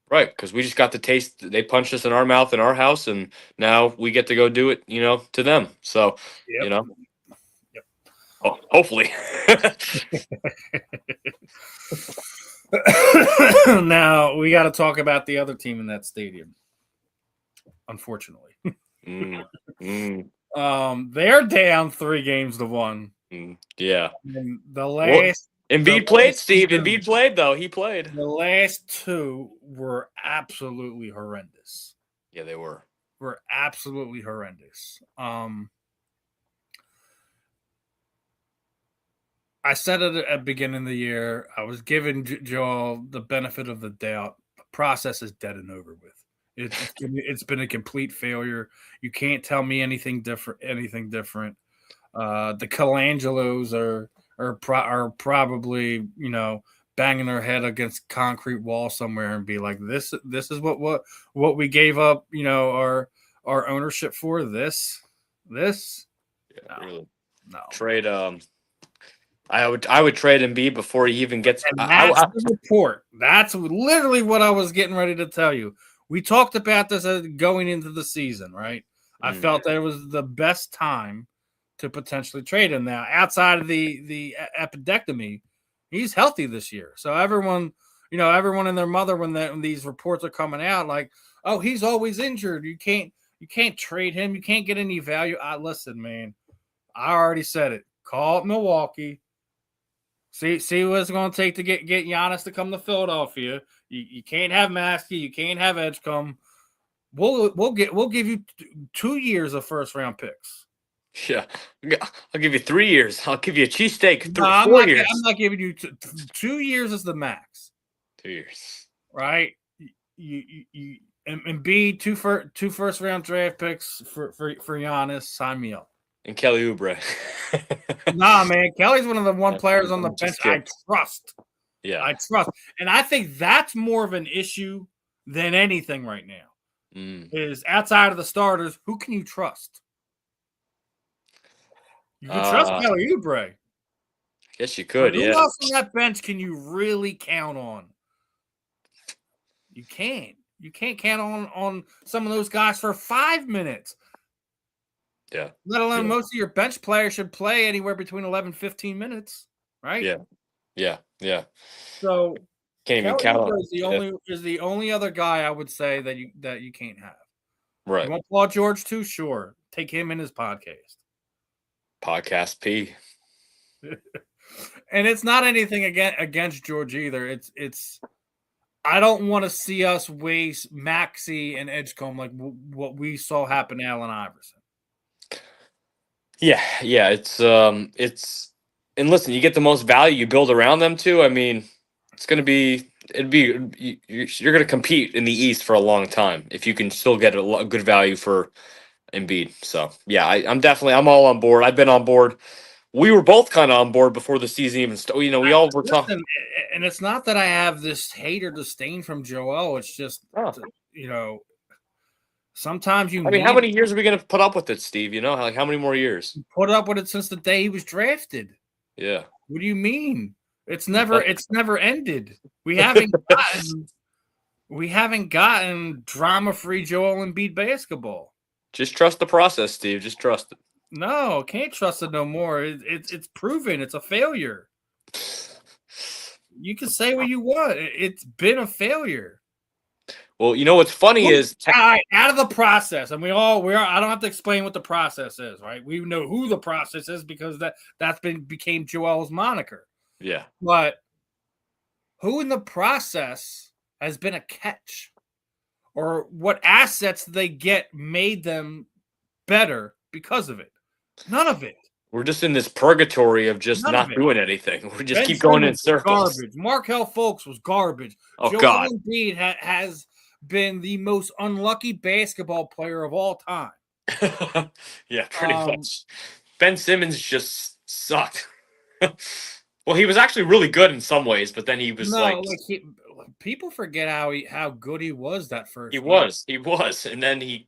Right, because we just got to taste. They punched us in our mouth in our house, and now we get to go do it, to them. So, Yep. Oh, hopefully. Now we got to talk about the other team in that stadium. Unfortunately, they're down 3-1. Yeah. And the last Embiid played, Steve. Embiid played, though. He played. The last two were absolutely horrendous. Yeah, they were. Were absolutely horrendous. I said it at the beginning of the year. I was giving Joel the benefit of the doubt. The process is dead and over with. It's been a complete failure. You can't tell me anything different. The Colangelos are probably banging their head against concrete wall somewhere and be like, this is what we gave up our ownership for. This Yeah, no, really. no. Trade I would trade Embiid before he even gets. And that's the report. That's literally what I was getting ready to tell you. We talked about this going into the season, right? I felt that it was the best time to potentially trade him. Now, outside of the epidectomy, he's healthy this year. So everyone and their mother, when these reports are coming out, like, oh, he's always injured. You can't trade him. You can't get any value. Listen, man, I already said it. Call it Milwaukee. See what it's going to take to get Giannis to come to Philadelphia. You can't have Maskey. You can't have Edgecombe. We'll give you 2 years of first round picks. Yeah, I'll give you 3 years. I'll give you a cheesesteak. No, 4 years. I'm not giving you 2 years is the max. 2 years, right? You and B two first round draft picks for Giannis. Sign me up. And Kelly Oubre. Nah, man, Kelly's one of the players on the bench I trust. Yeah, I trust, and I think that's more of an issue than anything right now. Is outside of the starters, who can you trust? You can trust Kelly Oubre. Yes, you could. Who else on that bench can you really count on? You can't. You can't count on some of those guys for 5 minutes. Yeah. Let alone most of your bench players should play anywhere between 11 and 15 minutes, right? Yeah. So can't even count on. Is the only other guy I would say that you can't have. Right. You want Paul George too? Sure. Take him in his podcast. Podcast P. And it's not anything against George either. It's I don't want to see us waste Maxey and Edgecombe like what we saw happen to Allen Iverson. Yeah, it's and listen, you get the most value, you build around them too. I mean, you're going to compete in the East for a long time if you can still get a good value for Embiid. So yeah, I'm all on board. I've been on board. We were both kind of on board before the season even started. We all were talking. And it's not that I have this hate or disdain from Joel. It's just sometimes how many years are we going to put up with it, Steve? Like how many more years? Put up with it since the day he was drafted. Yeah. What do you mean? It's never ended. We haven't gotten drama-free Joel Embiid basketball. Just trust the process, Steve. Just trust it. No, can't trust it no more. It's proven. It's a failure. You can say what you want. It's been a failure. Well, what's funny is out of the process, and I don't have to explain what the process is, right? We know who the process is because became Joel's moniker. Yeah. But who in the process has been a catch? Or what assets they get made them better because of it? None of it. We're just in this purgatory of just not doing anything. We just keep going in circles. Garbage. Markelle Fultz was garbage. Oh, Joel God. Embiid has been the most unlucky basketball player of all time. Yeah, pretty much. Ben Simmons just sucked. Well, he was actually really good in some ways, but then he was people forget how good he was that first. He was, and then he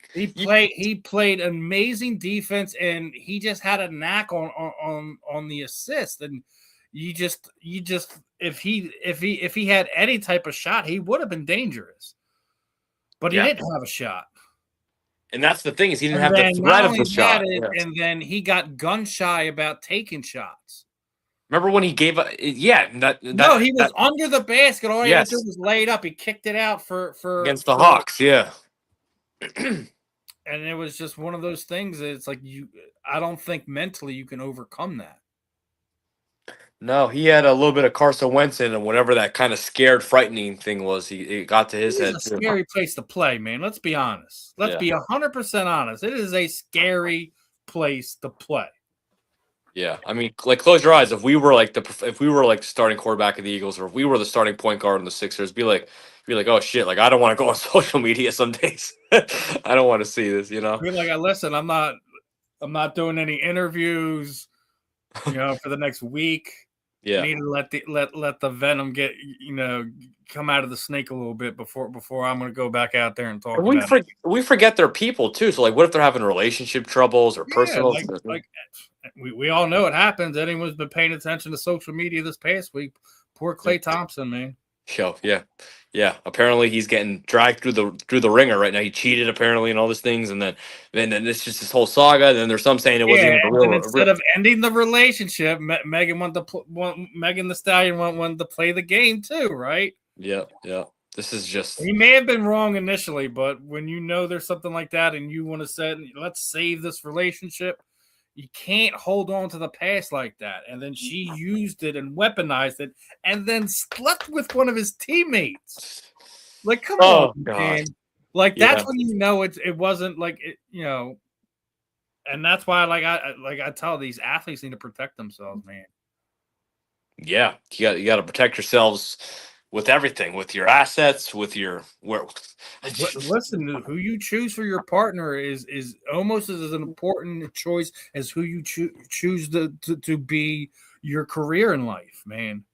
played amazing defense, and he just had a knack on the assist, and you just if he had any type of shot, he would have been dangerous, but he didn't have a shot. And that's the thing is he didn't have the threat of the shot, and then he got gun shy about taking shots. Remember when he gave up? Yeah, he was under the basket. All he had to do was lay it up. He kicked it out for against the Hawks. Yeah, and it was just one of those things. That it's like I don't think mentally you can overcome that. No, he had a little bit of Carson Wentz in him. Whatever that kind of scared, frightening thing was, it got to his It head is a too. scary place to play, man. Let's be honest. Let's be 100% honest. It is a scary place to play. Yeah, I mean, like, close your eyes. If we were like the starting quarterback of the Eagles, or if we were the starting point guard in the Sixers, be like, oh shit, like I don't want to go on social media some days. I don't want to see this, you know. You're like, listen, I'm not doing any interviews, for the next week. Yeah, I need to let the venom get, come out of the snake a little bit before I'm going to go back out there and talk and about it. we forget they're people too. So like, what if they're having relationship troubles or personal? Like we all know it happens. Anyone's been paying attention to social media this past week. Poor Klay Thompson, man. Yeah. Apparently, he's getting dragged through the ringer right now. He cheated apparently and all these things, and then it's just this whole saga. Then there's some saying it wasn't even and instead of ending the relationship, Megan Megan the Stallion wanted to play the game too, right? Yeah. This is just. He may have been wrong initially, but when there's something like that and you want to say, let's save this relationship, you can't hold on to the past like that. And then she used it and weaponized it and then slept with one of his teammates. Like, come on, man. Like, that's when it wasn't like it, and that's why I tell these athletes need to protect themselves, man. Yeah, you got to protect yourselves with everything, with your assets, with your Listen, who you choose for your partner is almost as an important choice as who you choose to be your career in life, man.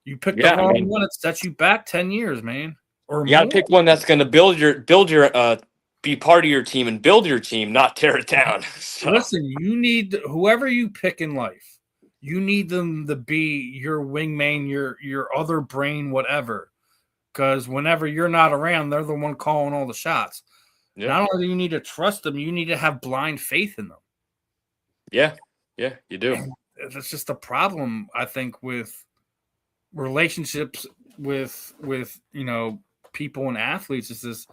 You pick the wrong one, it sets you back 10 years, man. Or you got to pick one that's going to build your be part of your team and build your team, not tear it down. So. Listen, you need whoever you pick in life. You need them to be your wingman, your other brain, whatever. Because whenever you're not around, they're the one calling all the shots. Yeah. Not only do you need to trust them, you need to have blind faith in them. Yeah, you do. And that's just a problem, I think, with relationships with people and athletes. Is this?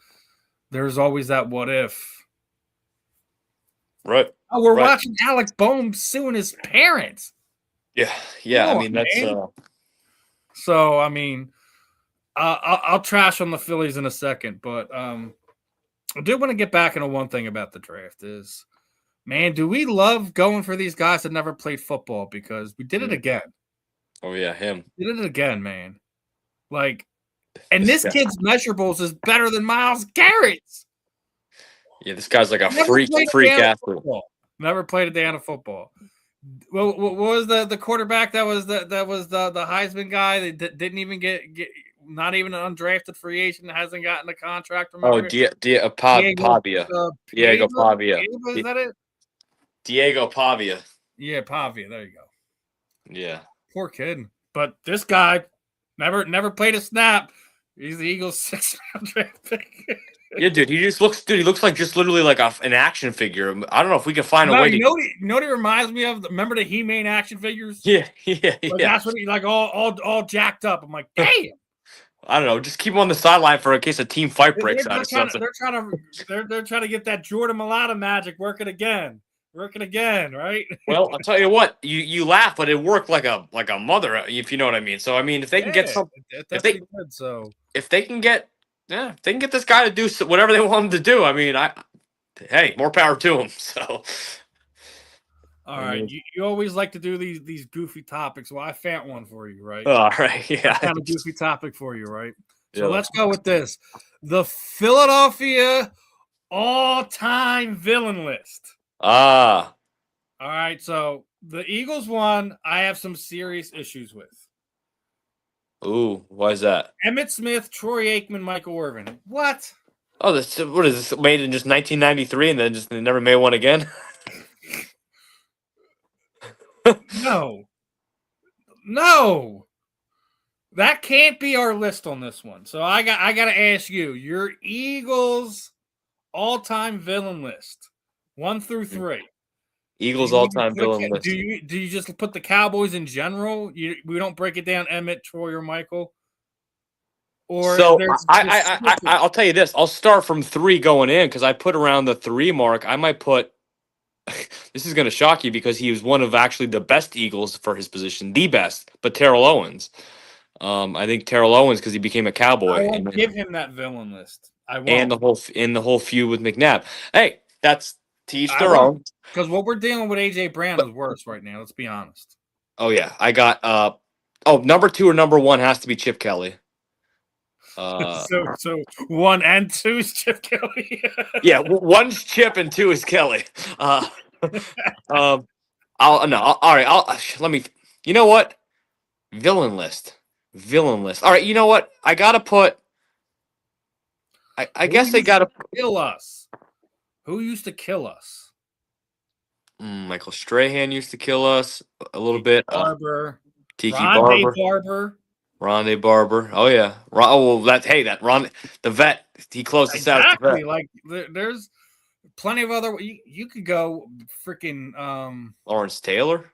There's always that what if. Right. Oh, we're watching Alec Boehm suing his parents. Yeah. I mean, that's. So I mean. I'll trash on the Phillies in a second, but I do want to get back into one thing about the draft is, man, do we love going for these guys that never played football because we did it again. Oh, yeah, him. We did it again, man. Like, and this kid's measurables is better than Myles Garrett's. Yeah, this guy's like a freak athlete. Never played a day on a football. Well, what was the quarterback that was the Heisman guy that didn't even get not even an undrafted free agent, hasn't gotten a contract. Remember? Oh, Pavia. Diego Pavia. Is that it? Diego Pavia. Yeah, Pavia. There you go. Yeah. Poor kid. But this guy never played a snap. He's the Eagles' 6th-round draft pick. Yeah, dude. He looks like just literally like an action figure. I don't know if we can find a way. You know what he reminds me of? Remember the He-Man action figures? Yeah. That's what he like all jacked up. I'm like, damn. I don't know. Just keep him on the sideline for in case a team fight breaks out or something. They're trying to get that Jordan Mailata magic working again, right? Well, I'll tell you what. You laugh, but it worked like a mother, if you know what I mean. So I mean, if they can get some, if they can get this guy to do whatever they want him to do, I mean, hey, more power to him. So. All right, you always like to do these goofy topics. Well, I found one for you, right? All right, yeah. I found a goofy topic for you, right? So let's go with this: the Philadelphia all-time villain list. All right, so the Eagles won. I have some serious issues with. Ooh, why is that? Emmitt Smith, Troy Aikman, Michael Irvin. What? Oh, what is this? Made in just 1993, and then they never made one again. No, that can't be our list on this one. So I got to ask you, your Eagles all-time villain list, 1 through 3. Eagles all-time villain list. Do you just put the Cowboys in general? We don't break it down, Emmett, Troy, or Michael. Or so I'll tell you this. I'll start from 3 going in because I put around the 3 mark. I might put this is going to shock you because he was one of actually the best Eagles for his position, the best. But Terrell Owens, I think Terrell Owens because he became a I Cowboy won't give him that villain list. I won't. and the whole feud with McNabb. Hey, that's to each I their won't. own. Because what we're dealing with AJ Brown is worse right now. Let's be honest. Oh yeah, I got number 2 or number 1 has to be Chip Kelly. So 1 and 2 is Chip Kelly. Yeah, one's Chip and 2 is Kelly. All right. Let me. You know what? Villain list. All right. You know what? I gotta put. I guess I gotta kill us. Who used to kill us? Michael Strahan used to kill us a little bit. Barber. Tiki Rondé Barber. Rondé Barber. Oh yeah. The vet. He closed us out. Exactly. Like there's plenty of other. You could go freaking Lawrence Taylor.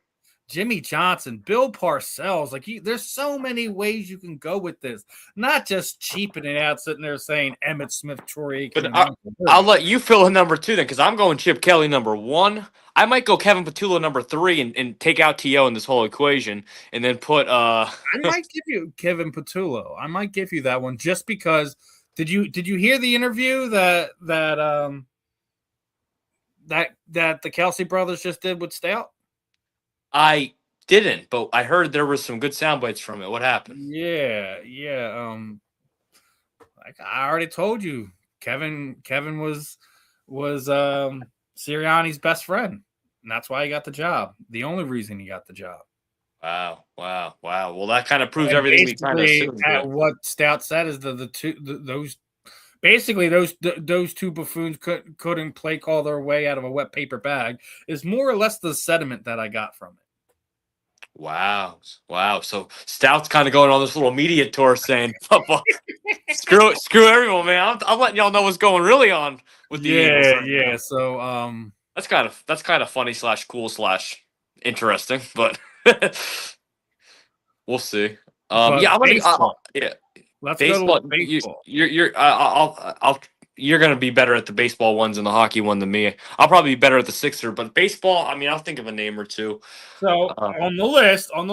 Jimmy Johnson, Bill Parcells. Like there's so many ways you can go with this. Not just cheaping it out, sitting there saying Emmitt Smith, Troy Aikman. But I'll let you fill in number 2 then, because I'm going Chip Kelly number 1. I might go Kevin Patullo number 3 and take out T.O. in this whole equation, and then put I might give you Kevin Patullo. I might give you that one just because. Did you hear the interview that the Kelsey brothers just did with Stout? I didn't, but I heard there was some good sound bites from it. What happened? Yeah. Like I already told you, Kevin was Sirianni's best friend, and that's why he got the job. The only reason he got the job. Wow. Well, that kind of proves everything we kind of assumed. What Stout said is those two buffoons couldn't play call their way out of a wet paper bag is more or less the sentiment that I got from it. Wow. So Stout's kind of going on this little media tour saying, screw everyone, man. I'm letting y'all know what's going really on with the Eagles. Yeah. So that's kind of funny / cool / interesting, but we'll see. Yeah, I'm gonna. Yeah, let's baseball. go to baseball. You're gonna be better at the baseball ones and the hockey one than me. I'll probably be better at the Sixer, but baseball. I mean, I'll think of a name or two. So on the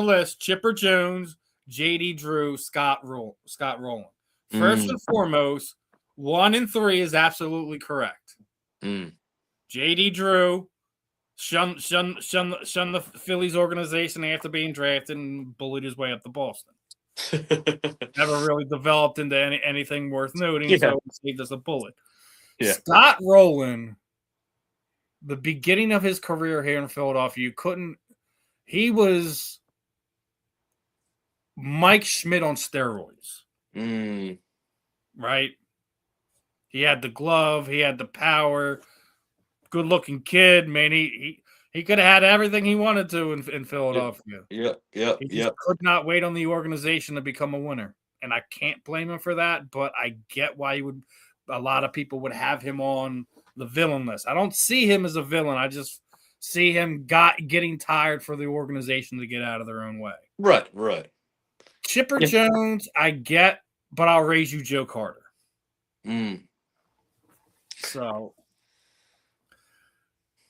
list, Chipper Jones, J.D. Drew, Scott Rowland. First and foremost, 1 and 3 is absolutely correct. J.D. Drew shun the Phillies organization after being drafted and bullied his way up to Boston. Never really developed into anything worth noting, so he saved us a bullet. Yeah. Scott Rowland, the beginning of his career here in Philadelphia, he was Mike Schmidt on steroids. Right? He had the glove, he had the power, good-looking kid, man. He could have had everything he wanted to in Philadelphia. Yeah. He could not wait on the organization to become a winner. And I can't blame him for that, but I get why a lot of people would have him on the villain list. I don't see him as a villain. I just see him getting tired for the organization to get out of their own way. Right. Chipper Jones, I get, but I'll raise you Joe Carter. So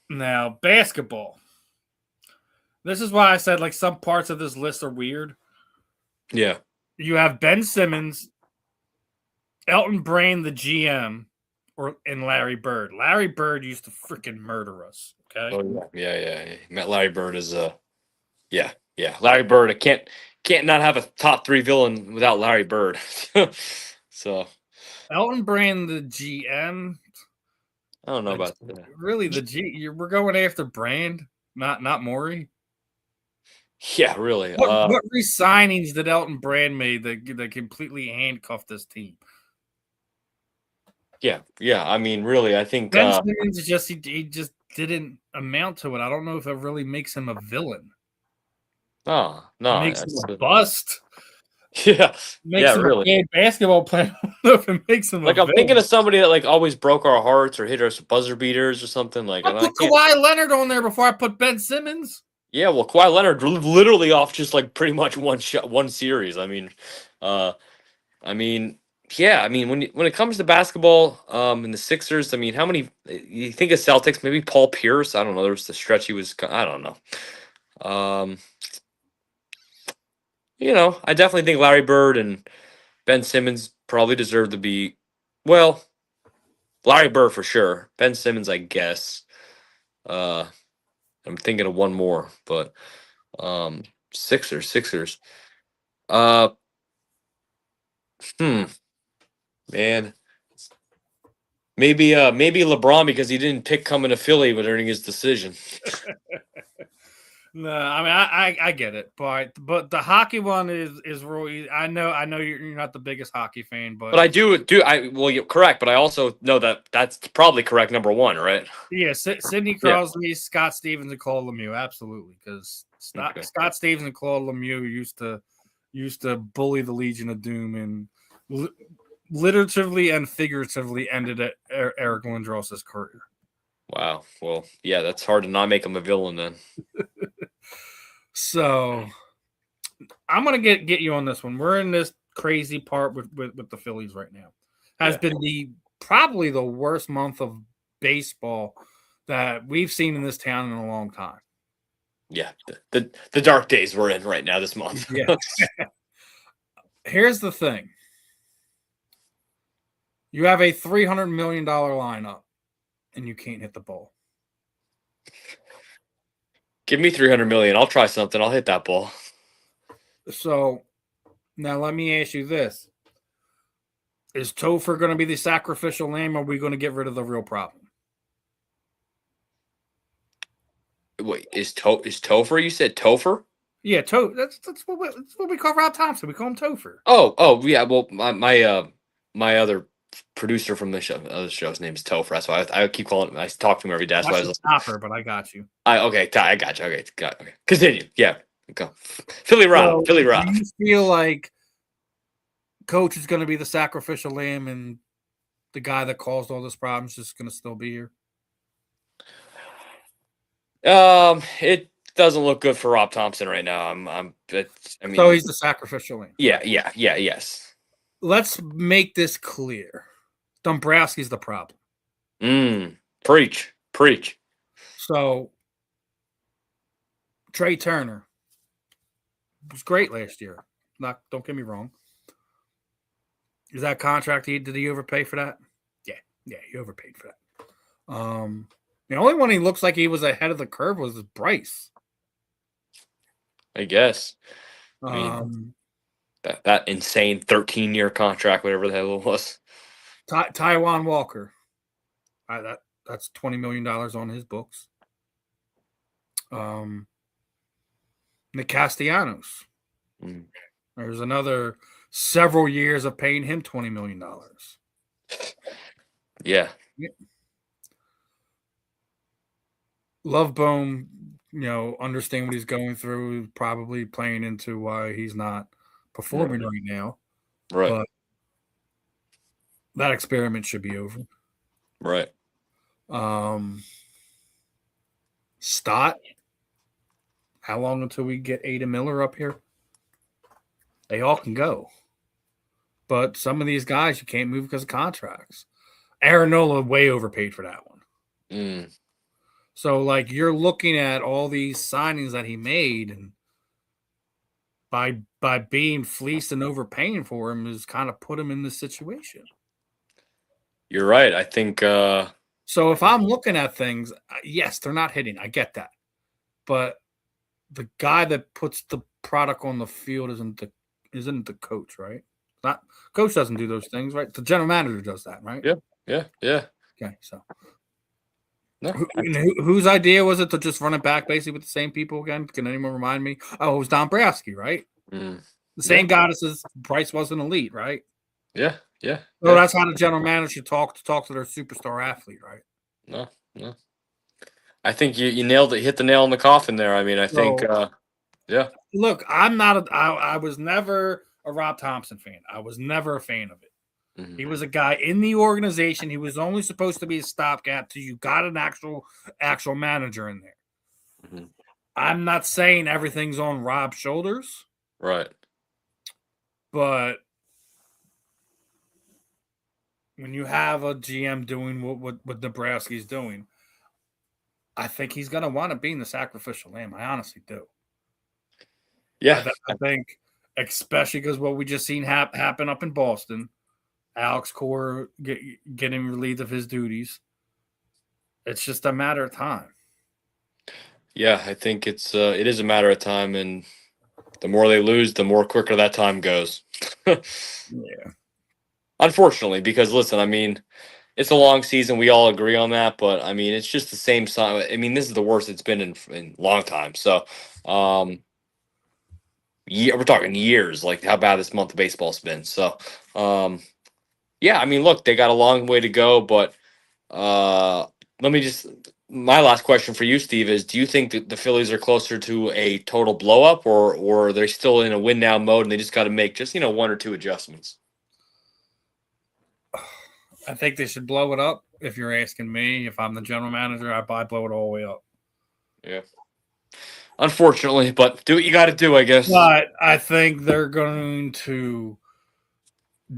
now basketball. This is why I said like some parts of this list are weird. Yeah. You have Ben Simmons, Elton Brand, the GM, and Larry Bird. Larry Bird used to freaking murder us. Okay. Oh yeah. Larry Bird is yeah. Larry Bird. I can't not have a top 3 villain without Larry Bird. So Elton Brand, the GM. I don't know about that. Really, we're going after Brand, not Morey. Yeah, really. What re-signings did Elton Brand made that completely handcuffed this team? Yeah. I mean, really, I think Ben Simmons he just didn't amount to it. I don't know if it really makes him a villain. No, it makes him a bust. Yeah, makes him really. A basketball player. I don't know if it makes him like a I'm thinking of somebody that like always broke our hearts or hit us with buzzer beaters or something like. I put Kawhi Leonard on there before I put Ben Simmons. Yeah, well, Kawhi Leonard literally off just like pretty much one series. I mean, yeah, I mean, when it comes to basketball, and the Sixers, I mean, how many you think of Celtics? Maybe Paul Pierce. I don't know. There was the stretch he was. I don't know. Um, I definitely think Larry Bird and Ben Simmons probably deserve to be. Well, Larry Bird for sure. Ben Simmons, I guess. Uh, I'm thinking of one more, but um, Sixers. Uh, hmm, man. Maybe LeBron because he didn't pick coming to Philly during his decision. No, I mean I get it, but the hockey one is really. I know you're not the biggest hockey fan, But I do well you're correct, but I also know that that's probably correct number one, right? yeah, Sidney Yeah. Crosby, Scott Stevens, and Claude Lemieux, absolutely, because Okay. Scott Stevens and Claude Lemieux used to bully the Legion of Doom and literally and figuratively ended Eric Lindros's career. Wow. Well, yeah, that's hard to not make him a villain then. So I'm gonna get you on this one. We're in this crazy part with the Phillies right now. Has been probably the worst month of baseball that we've seen in this town in a long time. Yeah, the dark days we're in right now this month. Yeah. Here's the thing. You have a $300 million lineup and you can't hit the ball. Give me 300 million. I'll try something. I'll hit that ball. So now let me ask you this. Is Topher going to be the sacrificial lamb, or are we going to get rid of the real problem? Wait, is Topher? You said Topher? Yeah, that's what we call Rob Thompson. We call him Topher. Oh, yeah. Well, my other producer from the show's name is Topher. That's why I keep calling him. I talk to him every day. That's why I was Topper, but I got you. Okay, I got you. Okay, okay. Continue. Yeah, go. Philly Rob. So, Philly Rob. Do you feel like Coach is going to be the sacrificial lamb, and the guy that caused all this problems is going to still be here? It doesn't look good for Rob Thompson right now. So he's the sacrificial lamb. Yeah, yes. Let's make this clear. Dombrowski's the problem. Preach. So Trey Turner was great last year. Don't get me wrong. Is that contract did he overpay for that? Yeah, he overpaid for that. The only one he looks like he was ahead of the curve was Bryce. I guess. I mean, that insane 13-year contract, whatever the hell it was. Taiwan Walker. That's $20 million on his books. Nick Castellanos. There's another several years of paying him $20 million. Yeah. Lovebone, understand what he's going through, probably playing into why he's not performing right now. Right. But that experiment should be over. Right. Stott. How long until we get Ada Miller up here? They all can go. But some of these guys you can't move because of contracts. Aaron Nola way overpaid for that one. So, you're looking at all these signings that he made, and by being fleeced and overpaying for him is kind of put him in this situation. You're right. I think so if I'm looking at things, yes, they're not hitting. I get that. But the guy that puts the product on the field isn't the coach, right? Not coach doesn't do those things, right? The general manager does that, right? Yeah. Okay, so no. Whose idea was it to just run it back basically with the same people again? Can anyone remind me? Oh, it was Dombrowski, right? The same guy that says Bryce wasn't elite, right? Yeah. So that's how the general manager talk to their superstar athlete, right? No. I think you nailed it, hit the nail in the coffin there. I mean, I think yeah. Look, I was never a Rob Thompson fan. I was never a fan of it. He was a guy in the organization. He was only supposed to be a stopgap till you got an actual manager in there. I'm not saying everything's on Rob's shoulders. Right. But when you have a GM doing what Nebraska's doing, I think he's going to want to be in the sacrificial lamb. I honestly do. Yeah. I think, especially because what we just seen happen up in Boston, Alex Cora getting relieved of his duties. It's just a matter of time. Yeah, I think it is a matter of time, and the more they lose, the more quicker that time goes. Yeah. Unfortunately, because listen, I mean, it's a long season. We all agree on that, but I mean, it's just the same sign. I mean, this is the worst it's been in a long time. So, we're talking years, like how bad this month of baseball's been. So, yeah, I mean, look, they got a long way to go, but let me just my last question for you, Steve, is: do you think that the Phillies are closer to a total blow up, or they're still in a win now mode and they just got to make just one or two adjustments? I think they should blow it up. If you're asking me, if I'm the general manager, I blow it all the way up. Yeah. Unfortunately, but do what you got to do, I guess. But I think they're going to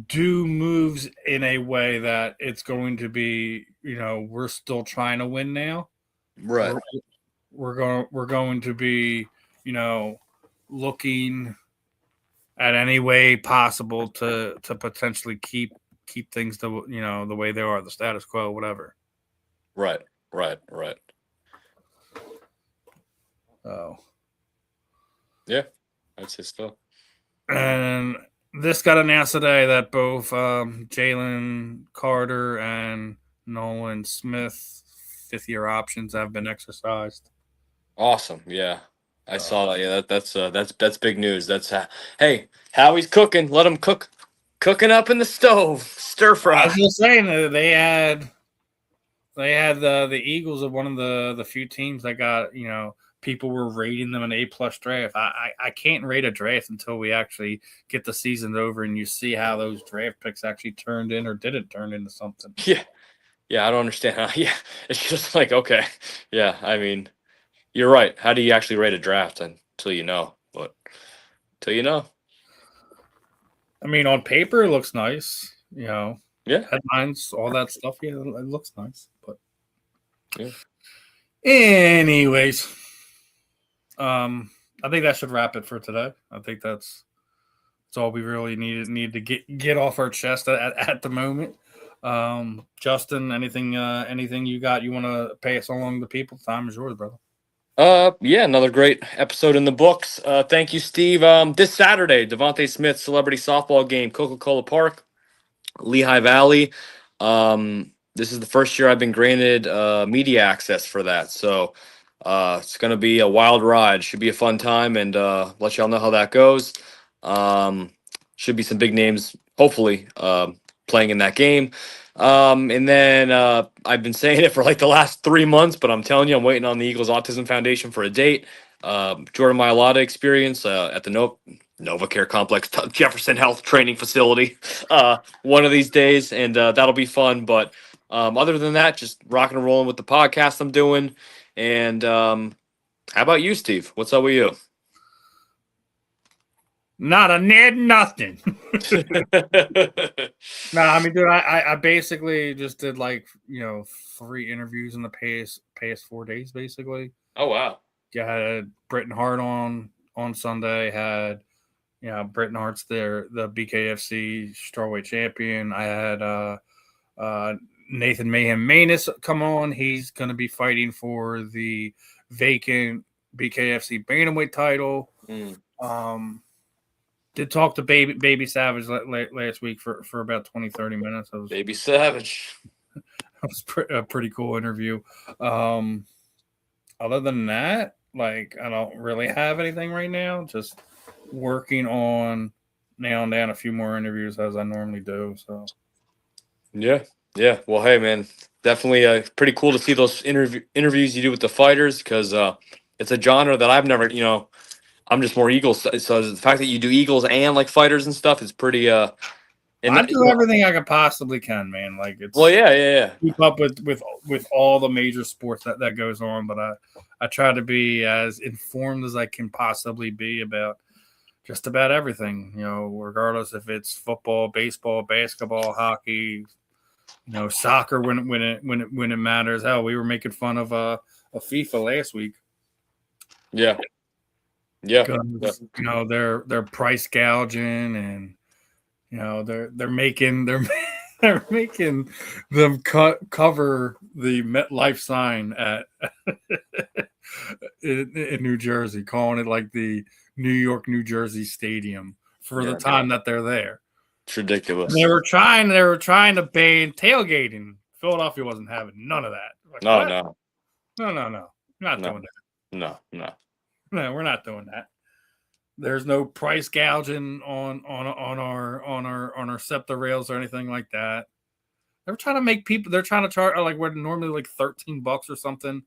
do moves in a way that it's going to be, we're still trying to win now. Right. We're going to be, looking at any way possible to potentially keep things the the way they are, the status quo, whatever. Right. Oh. Yeah, I'd say so. And this got announced today that both Jalen Carter and Nolan Smith 5th-year options have been exercised. Awesome. Yeah. I saw that. Yeah, that's big news. That's hey, Howie's cooking. Let him cooking up in the stove. Stir fry. I was just saying that they had the Eagles of one of the few teams that got, people were rating them an A+ draft. I can't rate a draft until we actually get the season over and you see how those draft picks actually turned in or didn't turn into something. Yeah, I don't understand. Yeah, it's just like, okay. Yeah, I mean, you're right. How do you actually rate a draft until you know? But until you know. I mean, on paper it looks nice, Yeah. headlines, all that stuff. Yeah, it looks nice. But Yeah. anyways, I think that should wrap it for today. I think that's all we really need to get off our chest at the moment. Justin, anything you got you want to pass along to people? Time is yours, brother. Yeah, another great episode in the books. Thank you, Steve. This Saturday, Devontae Smith celebrity softball game, Coca-Cola Park, Lehigh Valley. This is the first year I've been granted media access for that, so it's gonna be a wild ride. Should be a fun time, and let y'all know how that goes. Should be some big names, hopefully, playing in that game. And then I've been saying it for like the last 3 months, but I'm telling you, I'm waiting on the Eagles Autism Foundation for a date. Jordan Mailata experience at the NovaCare Complex, Jefferson Health Training Facility, one of these days, and that'll be fun. But other than that, just rocking and rolling with the podcast I'm doing. And how about you, Steve? What's up with you? Not a Ned, nothing. No, I mean, dude, I basically just did 3 interviews in the past 4 days, basically. Oh wow! Yeah, I had Britton Hart on Sunday. Had Britton Hart's the BKFC strawweight champion. I had Nathan Mayhem Manus come on. He's going to be fighting for the vacant BKFC bantamweight title. Did talk to Baby Savage last week for about 20-30 minutes. Baby Savage. That was a pretty cool interview. Other than that, I don't really have anything right now. Just working on nailing down a few more interviews as I normally do. So, yeah. Well, hey, man, definitely pretty cool to see those interviews you do with the fighters, because it's a genre that I've never, I'm just more Eagles. So the fact that you do Eagles and fighters and stuff is pretty. I do everything I possibly can, man. It's yeah. Keep up with all the major sports that goes on, but I try to be as informed as I can possibly be about just about everything. Regardless if it's football, baseball, basketball, hockey, soccer when it matters. Hell, we were making fun of FIFA last week. Yeah. Yeah. 'Cause, they're price gouging, and they're making they're making them cover the MetLife sign at in New Jersey, calling it like the New York, New Jersey Stadium for the time that they're there. It's ridiculous. And they were trying to ban tailgating. Philadelphia wasn't having none of that. Like, No, what? no. No. Not doing that. No. No, we're not doing that. There's no price gouging on our SEPTA rails or anything like that. They're trying to make people. They're trying to charge like what normally like $13 or something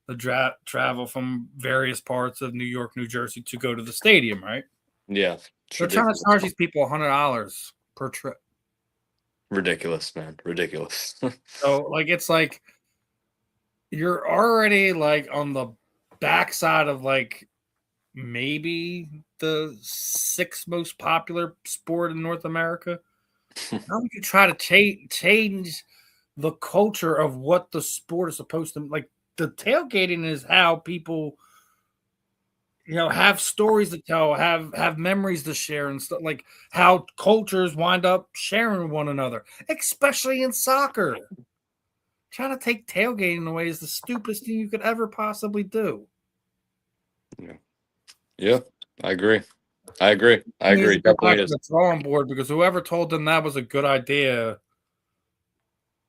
to travel from various parts of New York, New Jersey to go to the stadium, right? Yeah, they're trying to charge these people $100 per trip. Ridiculous, man. Ridiculous. So like it's like you're already like on the backside of like maybe the 6th most popular sport in North America. How would you try to change the culture of what the sport is supposed to like? The tailgating is how people, have stories to tell, have memories to share, and stuff like how cultures wind up sharing with one another, especially in soccer. Trying to take tailgating away is the stupidest thing you could ever possibly do. Yeah, I agree. Definitely is. The drawing board, because whoever told them that was a good idea,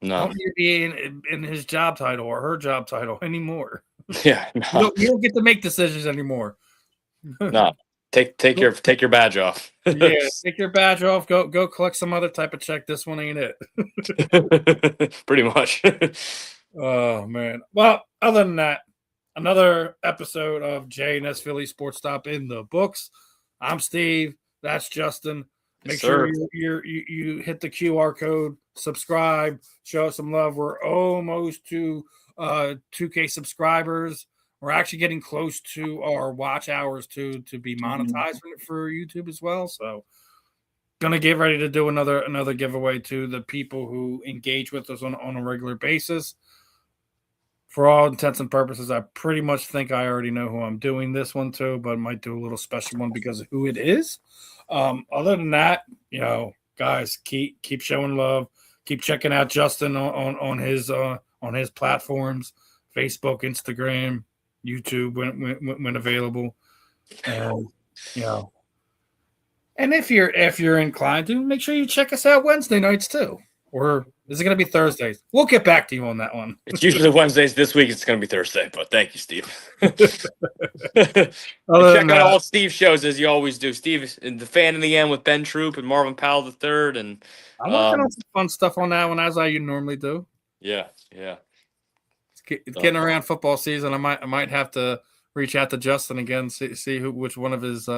don't need to be in his job title or her job title anymore. Yeah, no. You don't get to make decisions anymore. No, take your badge off. Yeah, take your badge off. Go collect some other type of check. This one ain't it. Pretty much. Oh man. Well, other than that, another episode of J&S Philly Sports Stop in the books. I'm Steve. That's Justin. Make sure you hit the QR code, subscribe, show us some love. We're almost to 2K subscribers. We're actually getting close to our watch hours to be monetized for YouTube as well. So gonna get ready to do another giveaway to the people who engage with us on a regular basis. For all intents and purposes, I pretty much think I already know who I'm doing this one to, but I might do a little special one because of who it is. Other than that, guys, keep showing love. Keep checking out Justin on his platforms, Facebook, Instagram, YouTube when available. And and if you're inclined to, make sure you check us out Wednesday nights too. Or is it going to be Thursdays? We'll get back to you on that one. It's usually Wednesdays. This week it's going to be Thursday, but thank you, Steve. Check out all Steve's shows as you always do. Steve, the Fan in the End with Ben Troop and Marvin Powell III, and I'm working on some fun stuff on that one, as I normally do. Yeah. It's getting around football season. I might have to reach out to Justin again, see which one of his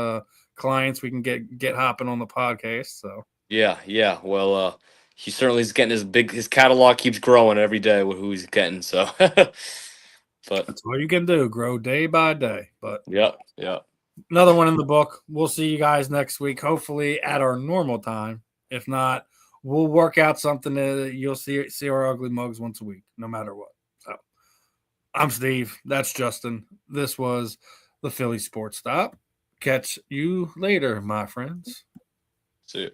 clients we can get hopping on the podcast. So yeah. Well, he certainly is getting his catalog keeps growing every day with who he's getting. So, but that's all you can do, grow day by day. But yeah. Another one in the book. We'll see you guys next week, hopefully at our normal time. If not, we'll work out something that you'll see our ugly mugs once a week, no matter what. So I'm Steve. That's Justin. This was the Philly Sports Stop. Catch you later, my friends. See you.